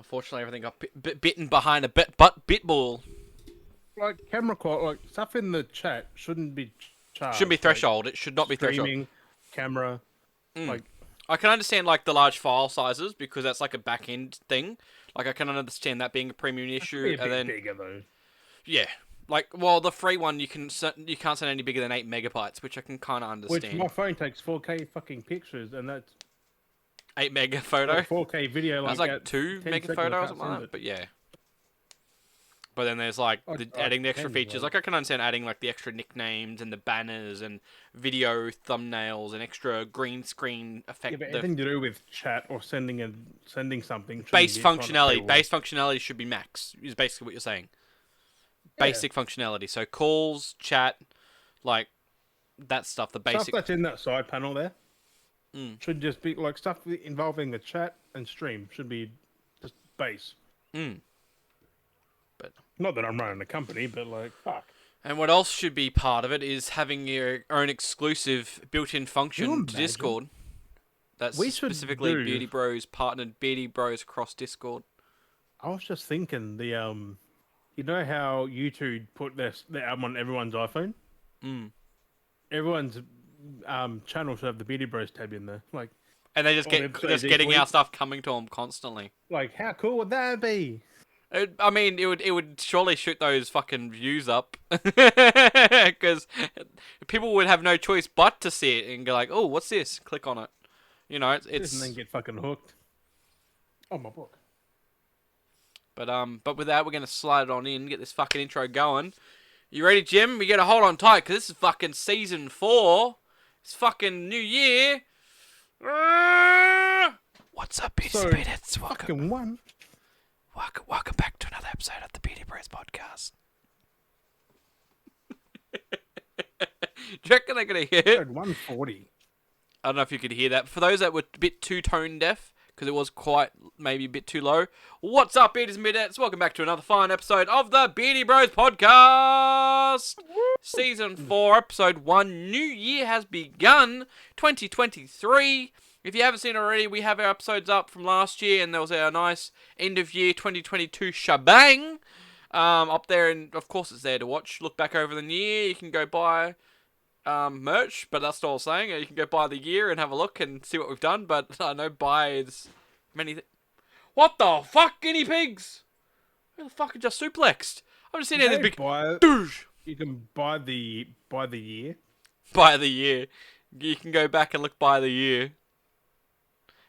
Unfortunately, everything got bitten behind a bit ball. Like camera quality, like stuff in the chat shouldn't be Shouldn't be charged. Like threshold. It should not be threshold. streaming, camera, Mm. like I can understand like the large file sizes because that's like a back end thing. Like I can understand that being a premium it should issue, be a and bit then bigger though. yeah, like well the free one you can't send any bigger than 8 MB, which I can kind of Which understand. my phone takes 4K fucking pictures, and that's 8 meg photo. like 4K video. That's Like like at two 10 mega seconds, I photo or can't something like send that. it. But yeah. But then there's adding the extra 10, features. like Like I can understand adding like the extra nicknames and the banners and video thumbnails and extra green screen yeah, effect. but The anything to do with chat or sending something shouldn't base be trying to functionality. paywall. Base functionality should be max. Is basically what you're saying. Yeah, Basic functionality. So calls, chat, like that stuff. The stuff basic. that's in that side panel there Mm, should just be like stuff involving the chat and stream should be just base. mm. But Not that I'm running a company, but like fuck. and what else should be part of it is having your own exclusive built-in Can you function to imagine? Discord. That's We should specifically do. Beardy Bros partnered Beardy Bros across Discord. I was just thinking you know how YouTube put their album on everyone's iPhone? Mm. Everyone's channel should have the Beardy Bros tab in there. Like And they just all the get episodes just each getting our week. stuff coming to them constantly. Like how cool would that be? I mean, it would surely shoot those fucking views up, because people would have no choice but to see it and go like, "Oh, what's this?" Click on it. You know, And then get fucking hooked. Oh my book. but with that, we're gonna slide it on in, get this fucking intro going. You ready, Jim? We gotta hold on tight because this is fucking season 4. It's fucking New Year. What's up, Beardy So, Speedheads? Fucking one. Welcome back to another episode of the Beardy Bros podcast. Do you reckon they're gonna hear it? Episode 140. I don't know if you could hear that. For those that were a bit too tone deaf, because it was quite maybe a bit too low. What's up, Beardy's Midnets? Welcome back to another fine episode of the Beardy Bros podcast. Season 4, episode 1. New year has begun. 2023. If you haven't seen it already, we have our episodes up from last year, and there was our nice end of year 2022 shebang up there, and of course it's there to watch. Look back over the year. You can go buy merch, but that's all I was saying. You can go buy the year and have a look and see what we've done, but I know buy as many. What the fuck, guinea pigs? Who the fuck are just suplexed? I'm just sitting here, this big douche. You can buy the year. Buy the year. You can go back and look by the year.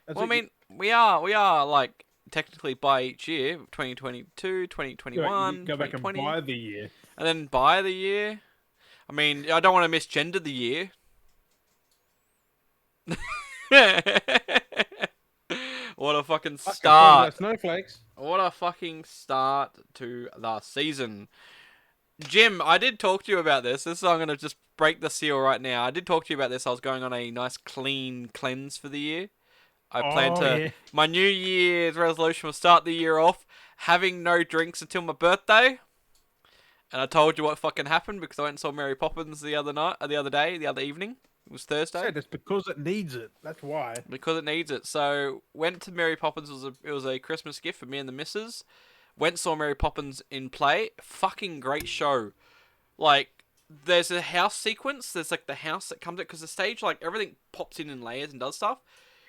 That's Well, I what you- mean, we are like technically by each year, 2022, 2021, you go back and 2020, buy the year. and then buy the year. I mean, I don't want to misgender the year. What a fucking Fucking start. snowflakes. What a fucking start to the season. Jim, I did talk to you about this. I'm going to just break the seal right now. I did talk to you about this. I was going on a nice clean cleanse for the year. I plan to... Yeah. My New Year's resolution was start the year off having no drinks until my birthday. And I told you what fucking happened because I went and saw Mary Poppins the other evening. It was Thursday. Said it's because it needs it. That's why. Because it needs it. So went to Mary Poppins. It was a Christmas gift for me and the missus. Went saw Mary Poppins in play. Fucking great show. Like there's a house sequence. There's like the house that comes out because the stage like everything pops in layers and does stuff.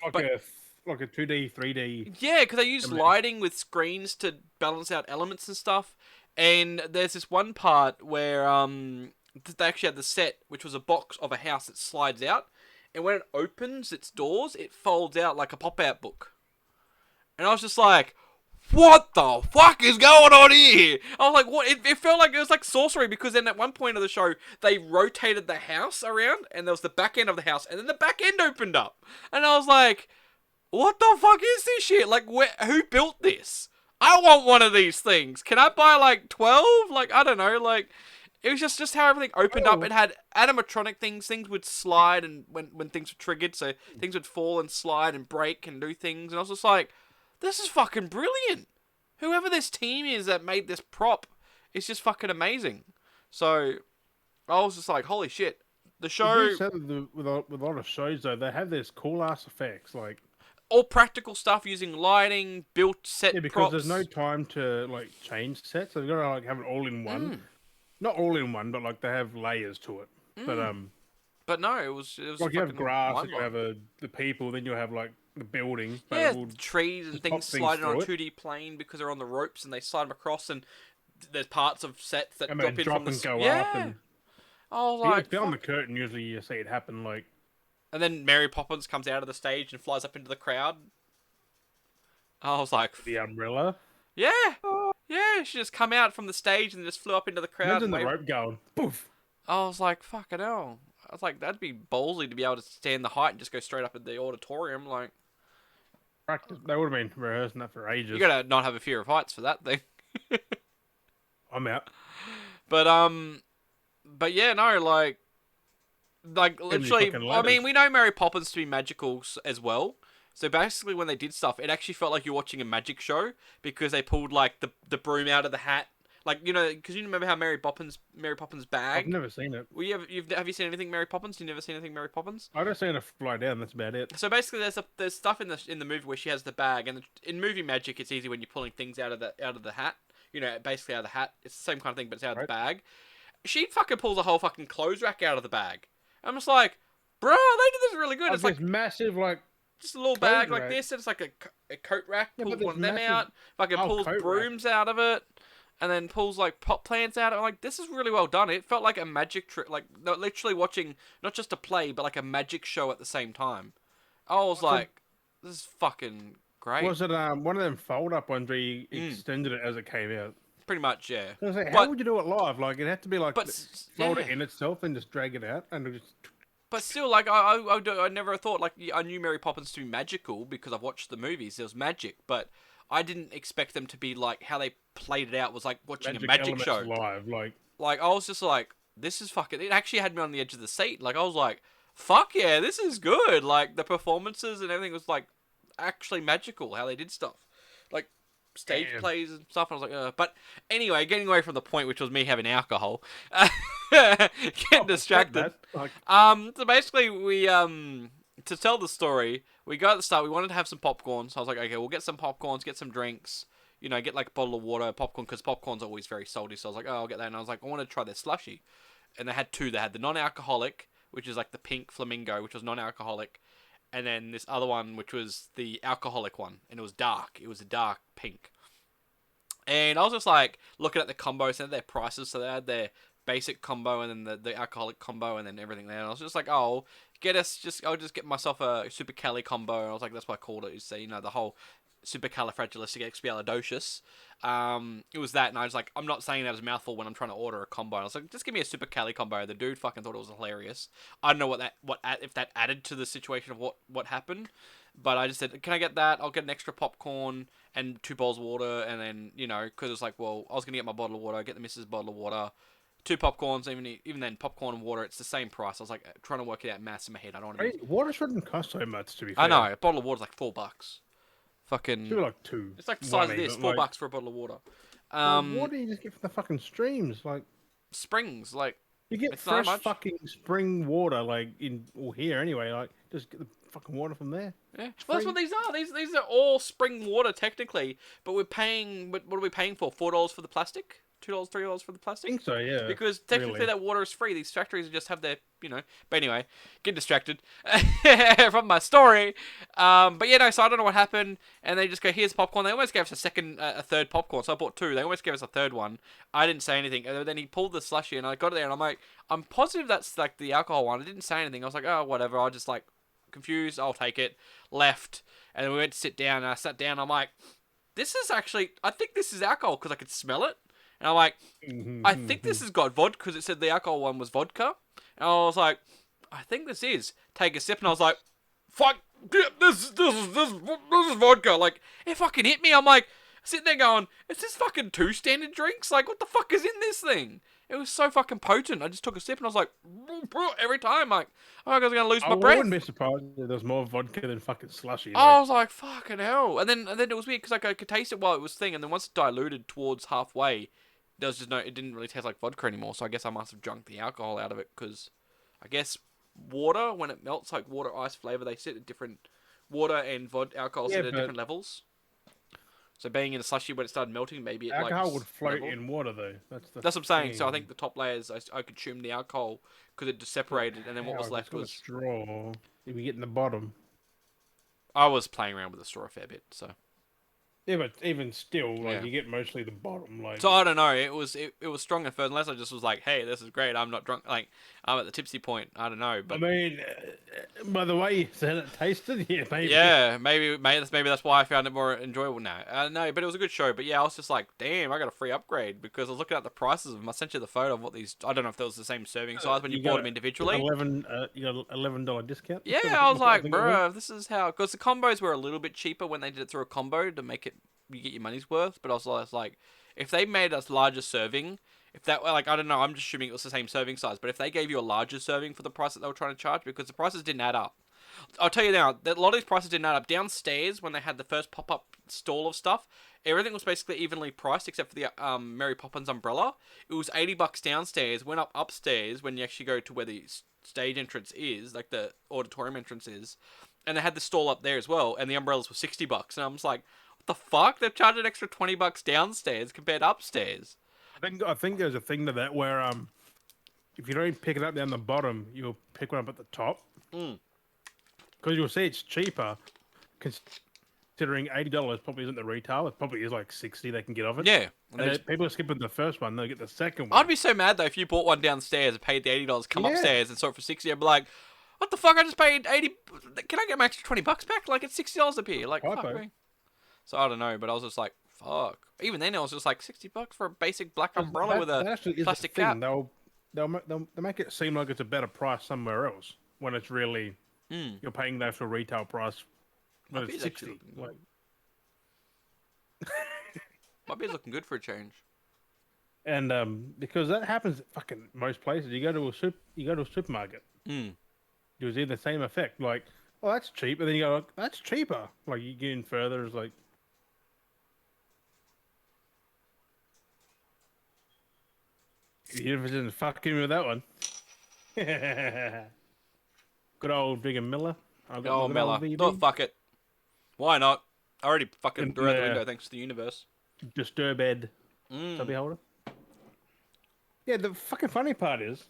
Like a 2D, 3D. Yeah, because they use Come on. lighting with screens to balance out elements and stuff. And there's this one part where they actually had the set, which was a box of a house that slides out, and when it opens its doors, it folds out like a pop-out book. And I was just like, what the fuck is going on here? I was like, what? It felt like it was like sorcery because then at one point of the show, they rotated the house around, and there was the back end of the house, and then the back end opened up. And I was like, what the fuck is this shit? Like, who built this? I want one of these things. Can I buy like 12? Like, I don't know. Like, it was just how everything opened up. It had animatronic things. Things would slide and when things were triggered, so things would fall and slide and break and do things. And I was just like, this is fucking brilliant. Whoever this team is that made this prop is just fucking amazing. So I was just like, holy shit. The show... With a lot of shows though, they have this cool ass effects. Like all practical stuff using lighting, built Yeah, set because there's no props. time to like change sets. So they've got to like have it all in one. Mm, Not all in one, but like they have layers to it. But mm. But no, it was like you have fucking grass mind and you have blowing. the people, then you have like the building, but it Yeah, will the trees and just things pop things sliding on a through it 2D plane because they're on the ropes and they slide them across, and there's parts of sets that and they drop in from drop the and go up yeah. and I was it's like, behind the fuck. curtain. Usually you see it happen. Like And then Mary Poppins comes out of the stage and flies up into the crowd. I was like, the umbrella. yeah, Oh, yeah. She just come out from the stage and just flew up into the crowd and imagine the waved. rope going poof. I was like, fucking hell. I was like, that'd be ballsy to be able to stand the height and just go straight up at the auditorium. Like, Practice. They would have been rehearsing that for you ages. gotta not have a fear of heights for that thing. I'm out. But but yeah, no, like Too many literally, fucking I mean, ladders. we know Mary Poppins to be magical as well. So basically, when they did stuff, it actually felt like you're watching a magic show because they pulled like the broom out of the hat, like because you remember how Mary Poppins I've bag. never seen it. Well, have you seen anything Mary Poppins? You never seen anything Mary Poppins? I just seen it fly down. That's about it. So basically, there's stuff in the movie where she has the bag, and in movie magic, it's easy when you're pulling things out of the hat. Basically out of the hat. It's the same kind of thing, but it's out of the Right? bag. She fucking pulls a whole fucking clothes rack out of the bag. I'm just like, bro, they did this really good. Of It's this like massive like just a little clothes bag like rack. this, and it's like a coat rack. Yeah, but Pulls this one of them massive out. Fucking pulls coat rack. brooms out of it, and then pulls like pot plants out of it. I'm like, this is really well done. It felt like a magic trick, like literally watching not just a play, but like a magic show at the same time. I was Was it like, this is fucking great. was it one of them fold up ones where you Mm, extended it as it came out? pretty much, yeah. I was like, how But would you do it live? Like it had to be like fold yeah. it in itself and just drag it out and just But still, like I never thought like I knew Mary Poppins to be magical because I've watched the movies. There was magic, but I didn't expect them to be like how they played it out was like watching a magic magic elements show. live. Like Like I was just like, this is fucking. It actually had me on the edge of the seat. Like I was like, fuck yeah, this is good. Like the performances and everything was like actually magical. How they did stuff, like stage damn, plays and stuff. I was like, but anyway, getting away from the point, which was me having alcohol, oh, getting fuck distracted. that. Like So basically, we to tell the story, we got at the start. We wanted to have some popcorn, so I was like, okay, we'll get some popcorns, get some drinks. Get like a bottle of water, popcorn, because popcorn's always very salty. So I was like, oh, I'll get that. And I was like, I want to try their slushy. And they had two. They had the non-alcoholic, which is like the pink flamingo, which was non-alcoholic, and then this other one, which was the alcoholic one, and it was dark. It was a dark pink. And I was just like looking at the combos and their prices. So they had their basic combo and then the alcoholic combo and then everything there. And I was just like, oh, I'll just get myself a super cali combo. And I was like, that's what I called it. So the whole supercalifragilisticexpialidocious. It was that, and I was like, I'm not saying that as a mouthful when I'm trying to order a combo. And I was like, just give me a super cali combo. The dude fucking thought it was hilarious. I don't know if that added to the situation of what happened, but I just said, can I get that? I'll get an extra popcorn and 2 bowls of water, and then because it's like, well, I was gonna get my bottle of water, get the missus bottle of water. 2 popcorns, even then, popcorn and water, it's the same price. I was like trying to work it out mass in my head. I don't want to be. water shouldn't cost so much. To be I fair, know a bottle of water's like $4. should Fucking be like two, it's like the size one of this, even. four Like bucks for a bottle of water. water you just get from the fucking streams. Like Springs, like you get it's not fresh much. fucking spring water. Like here anyway. Like just get the fucking water from there. Yeah, It's well, that's free. what these are. These are all spring water technically, but we're paying. What are we paying for? $4 for the plastic. $2, $3 for the I plastic. think so. Yeah. Because technically Really. that water is free. These factories just have their. But anyway, get distracted from my story. But yeah, no. So I don't know what happened, and they just go, "Here's popcorn." They almost gave us a third popcorn. So I bought two. They almost gave us a third one. I didn't say anything. And then he pulled the slushy, and I got it there, and I'm like, I'm positive that's like the alcohol one. I didn't say anything. I was like, oh, whatever. I'll just like confused. I'll take it. Left, and then we went to sit down. And I sat down. I'm like, this is actually. I think this is alcohol because I could smell it. And I'm like, I think this has got vodka because it said the alcohol one was vodka. And I was like, I think this is. Take a sip, and I was like, fuck, this is vodka. Like, it fucking hit me. I'm like, sitting there going, is this fucking 2 standard drinks? Like, what the fuck is in this thing? It was so fucking potent. I just took a sip and I was like, every time, like, oh, I was gonna lose I my breath. wouldn't be surprised if there's more vodka than fucking slushy. I Like, was like, fucking hell. And then it was weird because like I could taste it while it was thing, and then once it diluted towards halfway, there was just no. It didn't really taste like vodka anymore. So I guess I must have drunk the alcohol out of it because I guess water when it melts like water ice flavor, they sit at different. water and alcohols Yeah, at but different levels. So being in a slushy when it started melting, maybe it like alcohol would float leveled. in water though. That's the That's what I'm saying. So I think thing. the top layers, I consumed the alcohol because it just But separated, and then what how? was If it's left got a was straw, if you get in the bottom. I was playing around with the straw a fair bit. So Yeah, but even still, like yeah. you get mostly the bottom. Like So I don't know. It was strong at first, unless I just was like, hey, this is great. I'm not drunk. Like I'm at the tipsy point. I don't know, I but mean, by the way you said it tasted, yeah, maybe. yeah, maybe that's why I found it more enjoyable now. No, but it was a good show. But yeah, I was just like, damn, I got a free upgrade because I was looking at the prices of them. I sent you the photo of what these. I don't know if that was the same serving size when you You bought got them individually. you got $11 discount. Yeah, I was I like, think it was. bro, this is how. Because the combos were a little bit cheaper when they did it through a combo to make it you get your money's worth. But I was like, if they made us larger serving, if that like I don't know, I'm just assuming it was the same serving size. But if they gave you a larger serving for the price that they were trying to charge, because the prices didn't add up. I'll tell you now, that a lot of these prices didn't add up. Downstairs, when they had the first pop-up stall of stuff, everything was basically evenly priced except for the Mary Poppins umbrella. It was $80 downstairs. Went up upstairs when you actually go to where the stage entrance is, like the auditorium entrance is, and they had the stall up there as well. And the umbrellas were $60, and I was like, what the fuck? They've charged an extra $20 downstairs compared to upstairs. I think there's a thing to that where if you don't pick it up down the bottom, you'll pick one up at the top Mm. because you'll see it's cheaper. Considering $80 probably isn't the retail, it probably is like 60 they can get off it. Yeah, And people are skipping the first one, they'll get the second I'd one. be so mad though if you bought one downstairs and paid the $80, come Yeah, upstairs and saw it for 60. I'd be like, what the fuck? I just paid 80. Can I get my extra $20 back? Like it's $60 a piece. Like fuck typo. me. So I don't know, but I was just like, fuck. Even then, it was just like $60 for a basic black umbrella with That a actually is plastic the thing. cap. They'll make it seem like it's a better price somewhere else when it's really Hmm. you're paying the actual retail price My when it's beer's actually 60. looking Like, good. My beer's looking good for a change. and because that happens at fucking most places. You go to a supermarket, Hmm. you see the same effect. Like, oh, that's cheap, and then you go, like, that's cheaper. Like you get in further, it's like. Universe isn't fucking with that one. Good old Big and Miller. I've got Oh, the good old Mella. Oh, VB. fuck it. Why not? I already fucking And threw out the window thanks to the universe. Disturbed Mm. stubby holder. Yeah, the fucking funny part is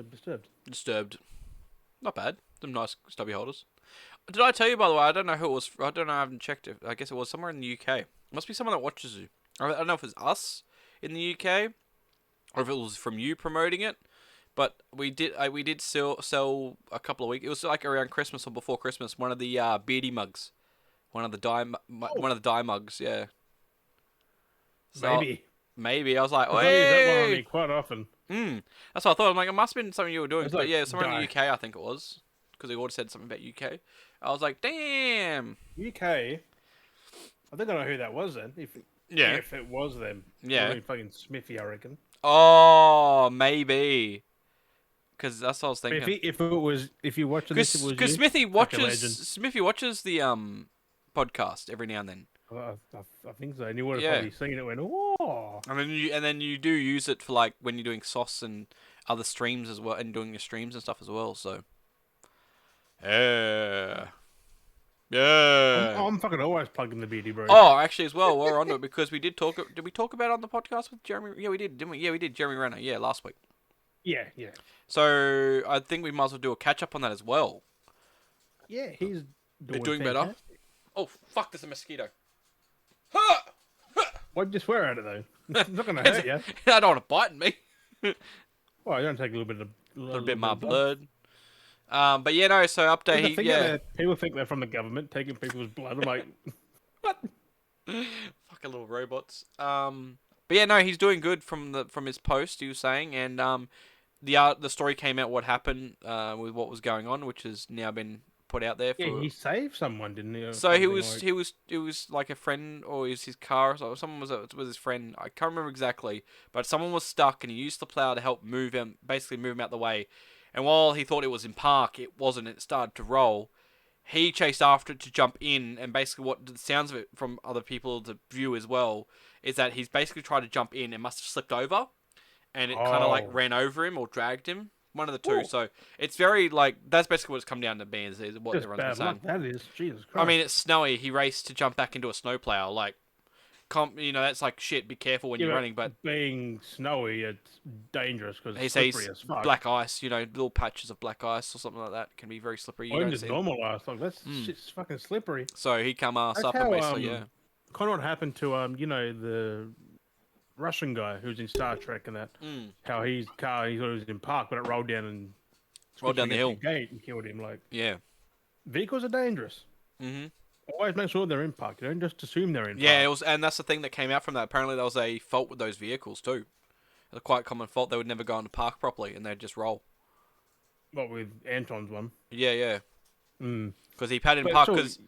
disturbed. Disturbed. Not bad. Some nice stubby holders. Did I tell you, by the way, I don't know who it was. I don't know, I haven't checked it. I guess it was somewhere in the UK. It must be someone that watches you. I don't know if it's us in the UK or if it was from you promoting it. But we did sell a couple of weeks. It was like around Christmas or before Christmas. One of the Beardy mugs, one of the one of the dye mugs. Yeah. So Maybe. I was like, Because I use that one on me hey. quite often. That's what I thought. I'm like, it must have been something you were doing. It's But like yeah, somewhere in the dye. UK, I think it was. Because they already said something about UK. I was like, damn. UK. I think I know who that was then. Yeah. If it was them. Yeah. Probably fucking Smithy, I reckon. Oh, maybe. Because that's what I was But thinking. if you're watching this, it was Because you. Fucking legend. Smithy watches the podcast every now and then. I think so. And you would have Yeah. probably seen it when, oh. And then you do use it for like when you're doing sauce and other streams as well, and doing your streams and stuff as well. So, yeah, yeah. I'm fucking always plugging the Beardy, bro. Oh, actually, as well, we're onto it because we did talk. Did we talk about it on the podcast with Jeremy? Yeah, we did, didn't we? Yeah, we did. Jeremy Renner. Yeah, last week. Yeah. So I think we might as well do a catch up on that as well. Yeah, he's Doing better. fantastic. Oh fuck! There's a mosquito. Ha! Why'd you swear at it though? It's not gonna hurt you. I don't want to bite me. Well, you don't take a little bit of A little bit of my blood. But yeah, no. So update. People think they're from the government taking people's blood. I'm like, what? Fucking little robots. But yeah, no, he's doing good from his post. He was saying, and the story came out what happened with what was going on, which has now been put out there. For... Yeah, he saved someone, didn't he? So he was like a friend, or it was his car, or someone was his friend. I can't remember exactly, but someone was stuck, and he used the plow to help move him, basically move him out the way. And while he thought it was in park, it wasn't. It started to roll. He chased after it to jump in, and basically what the sounds of it from other people to view as well is that he's basically tried to jump in and must have slipped over, and it kind of like ran over him or dragged him. One of the two. Oh, So it's very like that's basically what it's come down to being. Is what just everyone's been bad saying. luck. That is. Jesus I Christ. mean, it's snowy. He raced to jump back into a snowplow. Like, that's like shit. Be careful when Yeah, you're but running. But being snowy, it's dangerous because he it's slippery says as fuck. black ice. Little patches of black ice or something like that can be very slippery. You Or even don't just see them. normal ice. Like that's Mm. shit's fucking slippery. So he come ass That's up and how basically yeah. kind of what happened to the Russian guy who's in Star Trek and that. Mm. How his car he thought it was in park, but it rolled down and Rolled squished down the against the hill. gate and killed him. Like Yeah. vehicles are dangerous. Mhm. Always make sure they're in park. You don't just assume they're in Yeah, it park. was, and that's the thing that came out from that. Apparently, there was a fault with those vehicles too. A quite common fault. They would never go into park properly, and they'd just roll. What with Anton's one. Yeah, yeah. Mm. Because he had it in But park still, because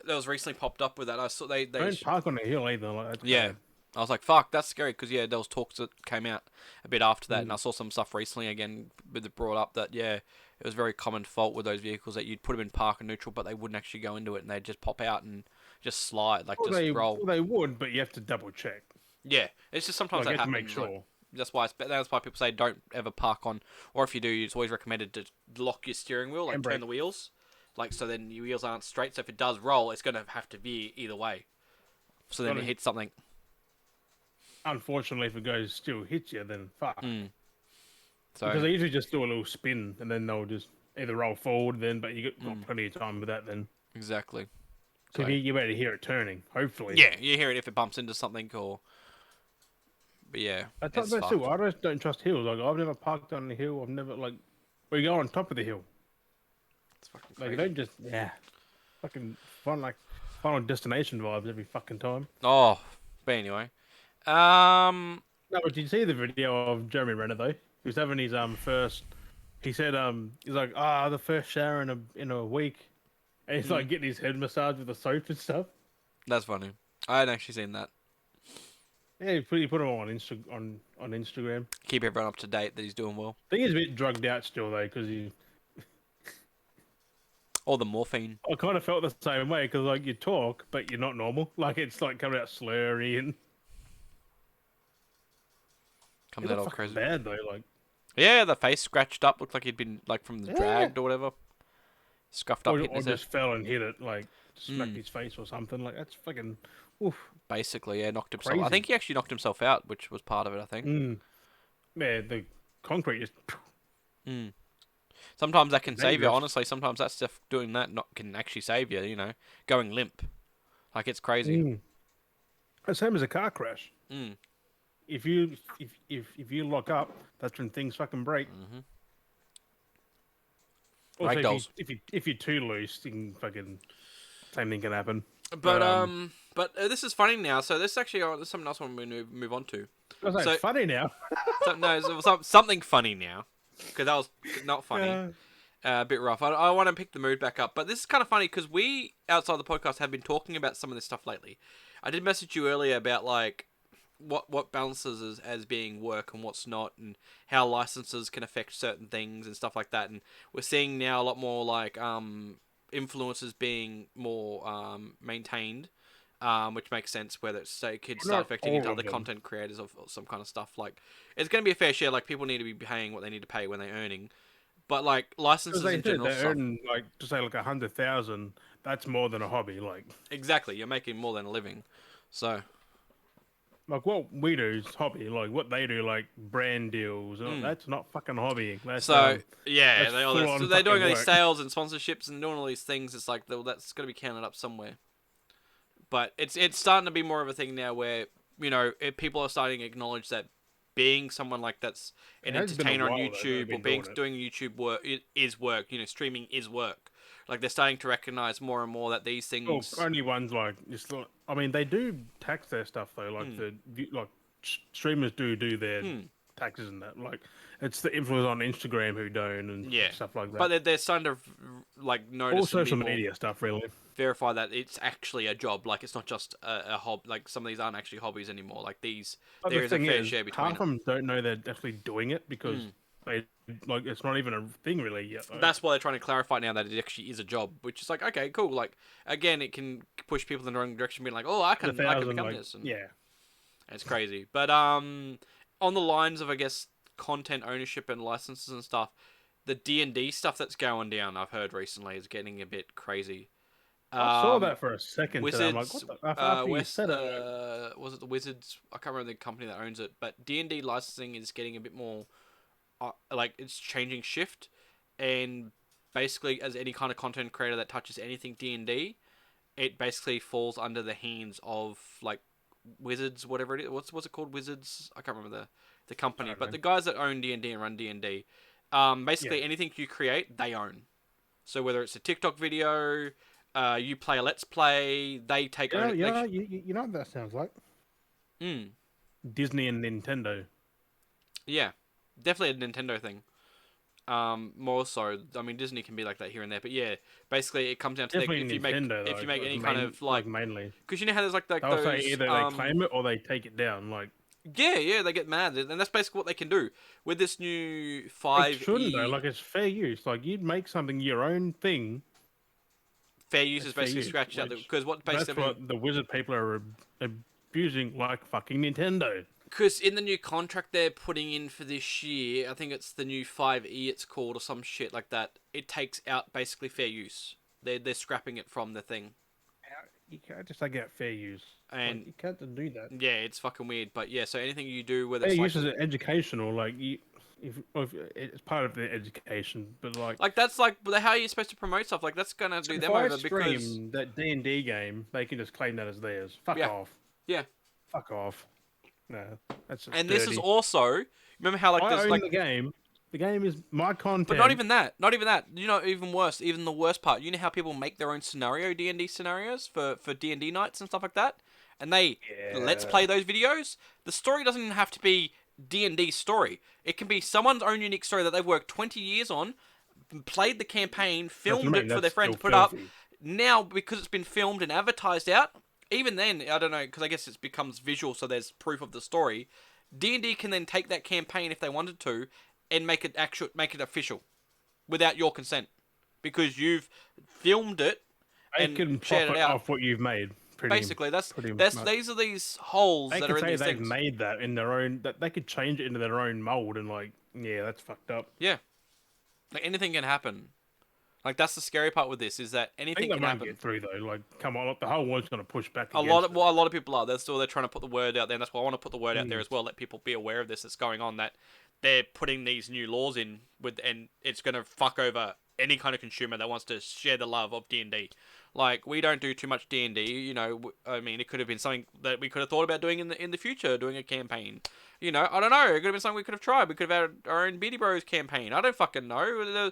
that was recently popped up with that. I saw don't park on a hill either. Like that's yeah. bad. I was like, fuck, that's scary because yeah, there was talks that came out a bit after that, and Mm. I saw some stuff recently again with it brought up that yeah, it was a very common fault with those vehicles that you'd put them in park and neutral, but they wouldn't actually go into it, and they'd just pop out and just slide, like just roll. Well, they would, but you have to double check. Yeah, it's just sometimes Like you that have to make happens. Like, sure. that's why people say don't ever park on, or if you do, it's always recommended to lock your steering wheel, like turn Handbrake. the wheels, like so then your wheels aren't straight. So if it does roll, it's gonna have to veer either way. So then Gotta- it hits something. Unfortunately, if it goes still hits you, then fuck. Mm. Because So they usually just do a little spin and then they'll just either roll forward then, but you got Mm. plenty of time with that then. exactly. So So you better hear it turning, hopefully. yeah, you hear it if it bumps into something or. But yeah, it's That's still, fucked. I just don't trust hills. Like I've never parked on a hill. I've never like we go on top of the hill. It's fucking Like you crazy. don't just fucking final destination vibes every fucking time. Oh, but anyway, um, No, but did you see the video of Jeremy Renner though? He was having his first. He said he's like the first shower in a week, and he's like getting his head massaged with the soap and stuff. that's funny. I hadn't actually seen that. Yeah, he put him on on Instagram. Keep everyone up to date that he's doing well. I think he's a bit drugged out still though, because Or the morphine I kind of felt the same way because like you talk, but you're not normal. Like it's like coming out slurry and comes it out looked all fucking crazy. bad though. Like Yeah, the face scratched up, looked like he'd been like from the yeah, dragged or whatever, scuffed up, hitting or his head. just fell and hit it, like smacked Mm. his face or something. Like that's fucking oof. Basically, yeah, knocked himself. I Crazy. think he actually knocked himself out, which was part of it. I think. Mm. Yeah, the concrete just Mm. Sometimes that can save you. dangerous. Honestly, sometimes that stuff doing that not can actually save you. Going limp, like it's crazy. Mm. The same as a car crash. Mm. If you lock up, that's when things fucking break. Mhm. Also, Ragdolls. if you're too loose, you can fucking same thing can happen. But this is funny now. So this actually there's something else I want to move on to. I was like, So- it's funny now. Something funny now, because that was not funny. Yeah. A bit rough. I want to pick the mood back up, but this is kind of funny because we outside the podcast have been talking about some of this stuff lately. I did message you earlier about like what balances as being work and what's not, and how licenses can affect certain things and stuff like that. And we're seeing now a lot more like influencers being more maintained, which makes sense. Whether it's say kids Not start affecting into all of other them. content creators of some kind of stuff. Like it's going to be a fair share. Like people need to be paying what they need to pay when they're earning. But like licenses Because they in said general, they earn like to say like 100,000. That's more than a hobby. exactly, you're making more than a living. So Like what we do is hobby. Like what they do, like brand deals. That's not fucking hobbying. That's yeah, that's full-on so they're doing fucking all these work. sales and sponsorships and doing all these things. It's like well, that's got to be counted up somewhere. But it's starting to be more of a thing now where people are starting to acknowledge that being someone like that's an It has been a entertainer on while, though, that YouTube they've or been being doing it. doing YouTube work it is work. Streaming is work. Like they're starting to recognize more and more that these things. Well, only ones like just. I mean, they do tax their stuff though. Like streamers do their taxes and that. Like it's the influencers on Instagram who don't and Yeah. stuff like that. But they're starting to like notice all and social be more- media stuff, really. verify that it's actually a job. Like it's not just a hob. Like some of these aren't actually hobbies anymore. Like these, But there the is a thing fair is, share between half of them. them don't know they're actually doing it because they like it's not even a thing really yet. Though. That's why they're trying to clarify now that it actually is a job, which is like okay, cool. Like again, it can push people in the wrong direction, being like, oh, I can become this. And yeah. it's crazy. But on the lines of I guess content ownership and licenses and stuff, the D&D stuff that's going down, I've heard recently, is getting a bit crazy. I saw Um, that for a second today. I'm like, Wizards, what the? After you West, said it, like, was it the Wizards? I can't remember the company that owns it, but D&D licensing is getting a bit more, like it's changing shift, and basically, as any kind of content creator that touches anything D&D, it basically falls under the hands of like Wizards, whatever it is. What's it called? Wizards? I can't remember the I company, don't but know. the guys that own D&D and run D&D, Yeah, basically anything you create, they own. So whether it's a TikTok video, you play a Let's Play, they take own. you know what that sounds like? Mm, Disney and Nintendo. yeah, definitely a Nintendo thing. More so, I mean Disney can be like that here and there, but yeah, basically it comes down to Definitely Nintendo if though, you make like any kind of like mainly. because you know how there's like They'll say those either they claim it or they take it down. Like yeah they get mad, and that's basically what they can do with this new they five shouldn't though. e Like it's fair use. Like you'd make something your own thing. fair use It's is fair basically use, scratched out which because what that's basically what the wizard people are abusing, like fucking Nintendo. because in the new contract they're putting in for this year, I think it's the new 5E it's called or some shit like that. It takes out basically fair use. They're scrapping it from the thing, You can't just like get fair use. Like and you can't just do that. yeah, it's fucking weird. But yeah, so anything you do, whether Fair it's like use is educational. Like you, if it's part of the education, but that's like how are you supposed to promote stuff? Like that's gonna do if them I over because stream that D&D game, they can just claim that as theirs. Fuck yeah, off. yeah. Fuck off. No, that's just And this is dirty. also remember how like I there's own like the game. The game is my but not content. even that. Not even that. You know, even worse. Even the worst part. You know how people make their own scenario D&D scenarios for D&D nights and stuff like that, and they let's Yeah. play those videos. The story doesn't even have to be D&D story. It can be someone's own unique story that they've worked 20 years on, played the campaign, That's what filmed I it mean. for That's their friend still to put up. filthy. Now, because it's been filmed and advertised out, even then, I don't know, because I guess it becomes visual, so there's proof of the story. D&D can then take that campaign if they wanted to, and make it official, without your consent, because you've filmed it They and can shared it profit out. off what you've made. Basically, Pretty that's much. these are these holes They that could are in say these they've things. made that in their own. That they could change it into their own mold and like, yeah, that's fucked up. Yeah, like anything can happen. Like that's the scary part with this is that I think anything they can won't happen. get through though. Like, come on, the whole world's gonna push back A lot against of it. a lot of people are. They're trying to put the word out there, and that's why I want to put the word out there Mm. as well. Let people be aware of this that's going on. That they're putting these new laws in with, and it's going to fuck over any kind of consumer that wants to share the love of D&D. Like we don't do too much D&D. You know, I mean, it could have been something that we could have thought about doing in the future, doing a campaign. You know, I don't know. It could have been something we could have tried. We could have had our own Beardy Bros campaign. I don't fucking know.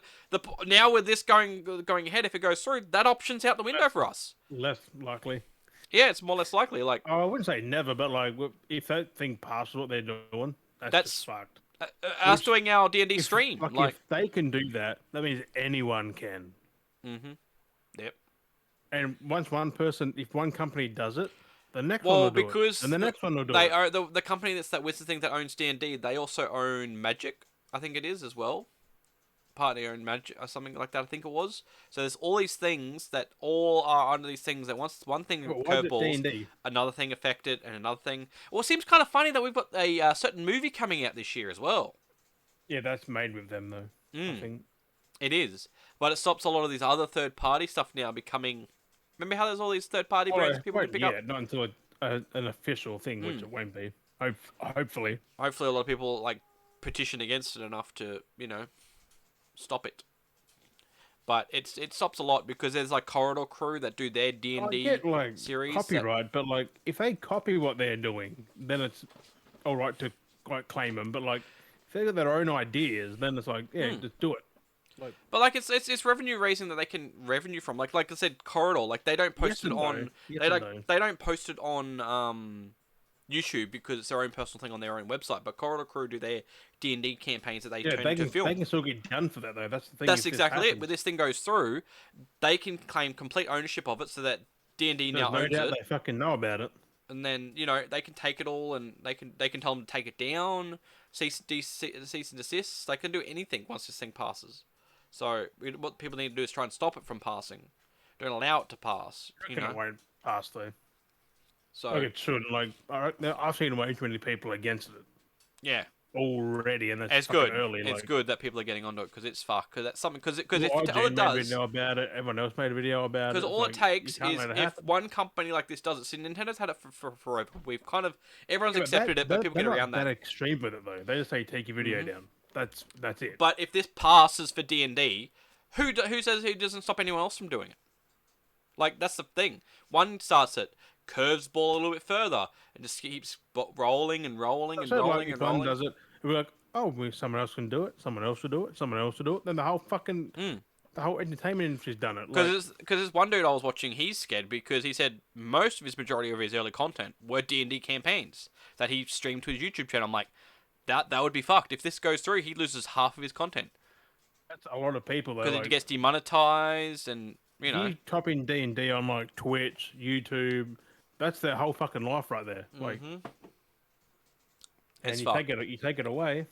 Now with this going ahead, if it goes through, that option's out the window for us. Less likely. Yeah, it's more or less likely. Like Oh, I wouldn't say never, but like, if that thing passes what they're doing, that's just that's fucked. us Which, doing our D&D if stream. like Like, if they can do that, that means anyone can. mm-hmm. Yep. And once one person, if one company does it, the next one Well, will do it, and because the next one will do they it. are the company that Wizard thing that owns D&D. They also own Magic. I think it is as well. Partly own Magic or something like that. I think it was. So there's all these things that all are under these things that once one thing But why is it curveballs, D&D? another thing affected, and another thing. Well, it seems kind of funny that we've got a certain movie coming out this year as well. Yeah, that's made with them though. I Mm, think. it is, but it stops a lot of these other third party stuff now becoming. Remember how there's all these third party Oh, brands people can wait, pick yeah, up. not until an official thing, which Mm. it won't be. Hopefully. Hopefully, a lot of people like petition against it enough to stop it. But it stops a lot because there's like Corridor Crew that do their D and I D get like series. copyright, but like if they copy what they're doing, then it's all right to like claim them. But like if they got their own ideas, then it's like yeah, just do it. Like But like it's revenue raising that they can revenue from. Like I said, Corridor. Like they don't post yes it and no, on. yes They and don't. no. They don't post it on YouTube because it's their own personal thing on their own website. But Corridor Crew do their D&D campaigns that they Yeah, turn into they film. can still get done for that though. That's the thing. That's If this exactly it. happens, When this thing goes through, they can claim complete ownership of it, so that D&D there's now no owns doubt it. they fucking know about it. And then they can take it all, and they can tell them to take it down, cease and desist. They can do anything once this thing passes. So what people need to do is try and stop it from passing. Don't allow it to pass. I reckon it won't pass though. So Like it should. Like I've seen way too many people against it. yeah, already, and that's It's fucking good. early. It's Like, good that people are getting onto it because it's fucked. Because that's something. Because well, if all it IGN made a does, video about it. Everyone else made a video about because it. It's all it like you takes can't is let it if happen. one company like this does it. See, Nintendo's had it for forever. We've kind of everyone's Yeah, but accepted it, but people they're get not around that that. extreme with it though. They just say take your video Hmm. down. That's it. But if this passes for D&D, who says who doesn't stop anyone else from doing it? Like that's the thing. One starts it, curves the ball a little bit further, and just keeps rolling and rolling and So like rolling if and one rolling. does it, we're like, oh, well, someone else can do it. Someone else will do it. Someone else will do it. Then Mm. the whole entertainment industry's done it. Like, Because there's one dude I was watching, he's scared because he said most of his majority of his early content were D&D campaigns that he streamed to his YouTube channel. I'm like, that would be fucked. If this goes through, he loses half of his content that's a lot of people though. because it Like, gets demonetized and, if you type in D&D on like Twitch, YouTube, that's their whole fucking life right there. Like, hmm and it's fucked. you take it away.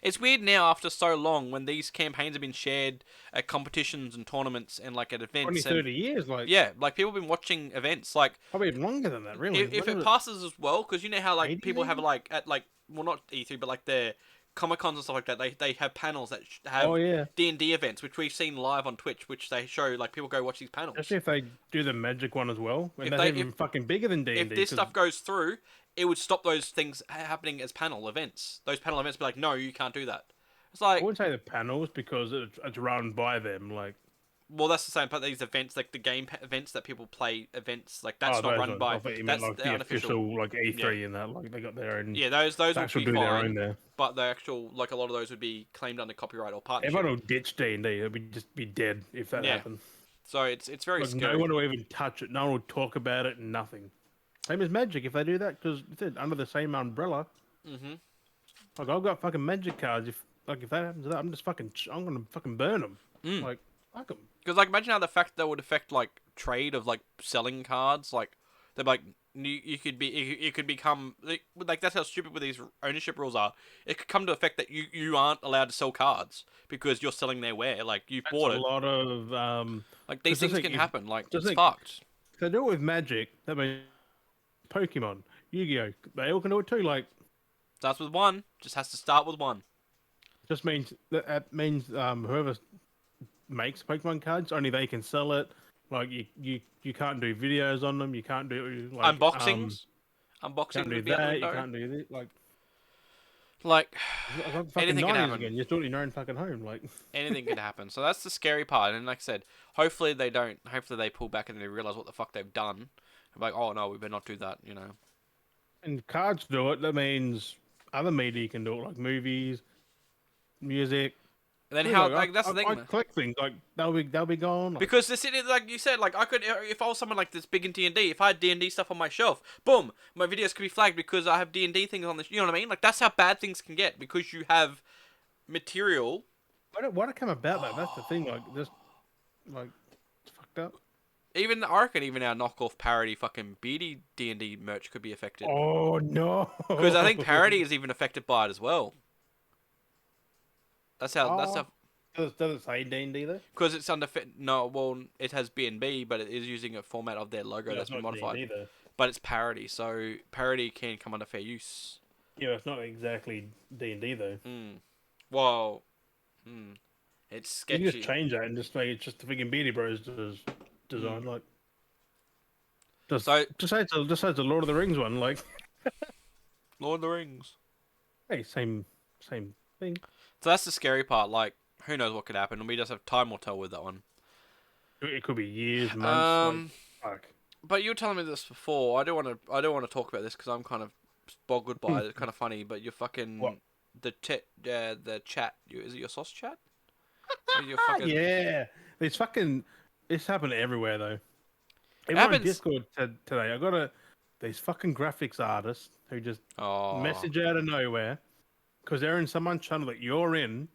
It's weird now after so long when these campaigns have been shared at competitions and tournaments and like at 20, events and 30 years, like yeah, like people have been watching events. Like probably even longer than that. Really, if when it was passes as well, because you know how it? like 80s people have even? like at like well not E3 but like their Comic Cons and stuff like that. They have panels that Oh have yeah. D&D events which we've seen live on Twitch, which they show like people go watch these panels. Especially if they do the magic one as well, and If that's they even fucking bigger than D and if D this because stuff goes through, it would stop those things happening as panel events. Those panel events be like, no, you can't do that. It's I like, wouldn't say the panels because it's run by them. Like, well, that's the same. But these events, like the game events that people play, events like oh, that's not those run ones. I by. thought you meant That's like the the unofficial. official like Yeah, E3 and that. Like they got their own. yeah. Those They would actually be do their own fine, there. but the actual like a lot of those would be claimed under copyright or partnership. Everyone will ditch D and D. It'll be just be dead if that Yeah, happened. so it's very Like no scary. one will even touch it. No one will talk about it. Nothing. Same as Magic if they do that because it's under the same umbrella. Hmm. Like I've got fucking Magic cards. If that happens to that, I'm gonna fucking burn them. Mm. Like fuck them. Because like imagine how the fact that would affect like trade of like selling cards. Like they're like you could be you could become like that's how stupid with these ownership rules are. It could come to effect that you aren't allowed to sell cards because you're selling their wear. Like you That's a bought it. lot of Like these because things can happen. Like just it's think fucked. if they do it with Magic, that means Pokemon, Yu-Gi-Oh, they all can do it too. Like Starts with one. Just has to start with one. just means that means whoever makes Pokemon cards only they can sell it. Like you can't do videos on them. You can't do like Unboxings. can't Unboxings do would be out the that. You window. can't do this. Like Like it's like the fucking anything can 90s happen. again. You're doing it in your own fucking home. Like Anything can happen. So that's the scary part. And like I said, hopefully they don't. Hopefully they pull back and they realize what the fuck they've done. Like, oh no, we better not do that. You know. and cards do it. That means other media can do it, like movies, music. And then Really, how? Like that's the I thing. collect things like they'll be gone. Like, Because the city, like you said, like I could, if I was someone like this big in D&D, if I had D&D stuff on my shelf, boom, my videos could be flagged because I have D&D things on the. You know what I mean? Like that's how bad things can get because you have material. why did it come about though? That's the thing. Like just like it's fucked up. Even I reckon even our knockoff parody fucking Beardy D&D merch could be affected Oh no! because I think parody is even affected by it as well. That's how. That's Oh, how. does it say D&D though? Because it's under no, well, it has B&B, but it is using a format of their logo Yeah, that's it's been not modified. D&D though. But it's parody, so parody can come under fair use. Yeah, it's not exactly D&D though. Hmm. Well, it's You can just sketchy. change that and just make it just the freaking Beardy Bros design. Like So, just say it's a Lord of the Rings one. Like Lord of the Rings. hey, same thing. So that's the scary part. Like, who knows what could happen? And we just have time will tell with that one. It could be years, months. Um, Fuck. but you were telling me this before. I don't want to. I don't want to talk about this because I'm kind of boggled by it. It's kind of funny. But you're fucking What? the chat. Is it your sauce chat? Or your fucking Yeah, it's fucking. It's happening everywhere though. Even on happens. Discord today, I got these fucking graphics artists who just Oh, message out of nowhere because they're in someone's channel that you're in.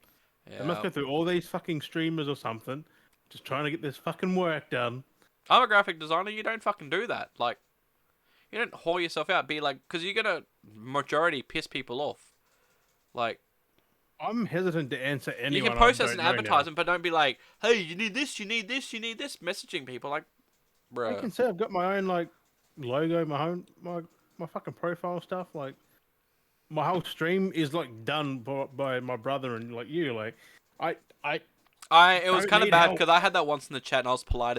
They must yeah. go through all these fucking streamers or something, just trying to get this fucking work done. I'm a graphic designer. You don't fucking do that. Like, you don't whore yourself out. Be like, because you're gonna majority piss people off. Like, I'm hesitant to answer you anyone. can post I as don't an know now. advertisement, but don't be like, hey, you need this, you need this, you need this. Messaging people like, I bruh. can say I've got my own like logo, my fucking profile stuff. Like my whole stream is like done by my brother and like you. Like, I It was don't kind of need bad help. because I had that once in the chat and I was polite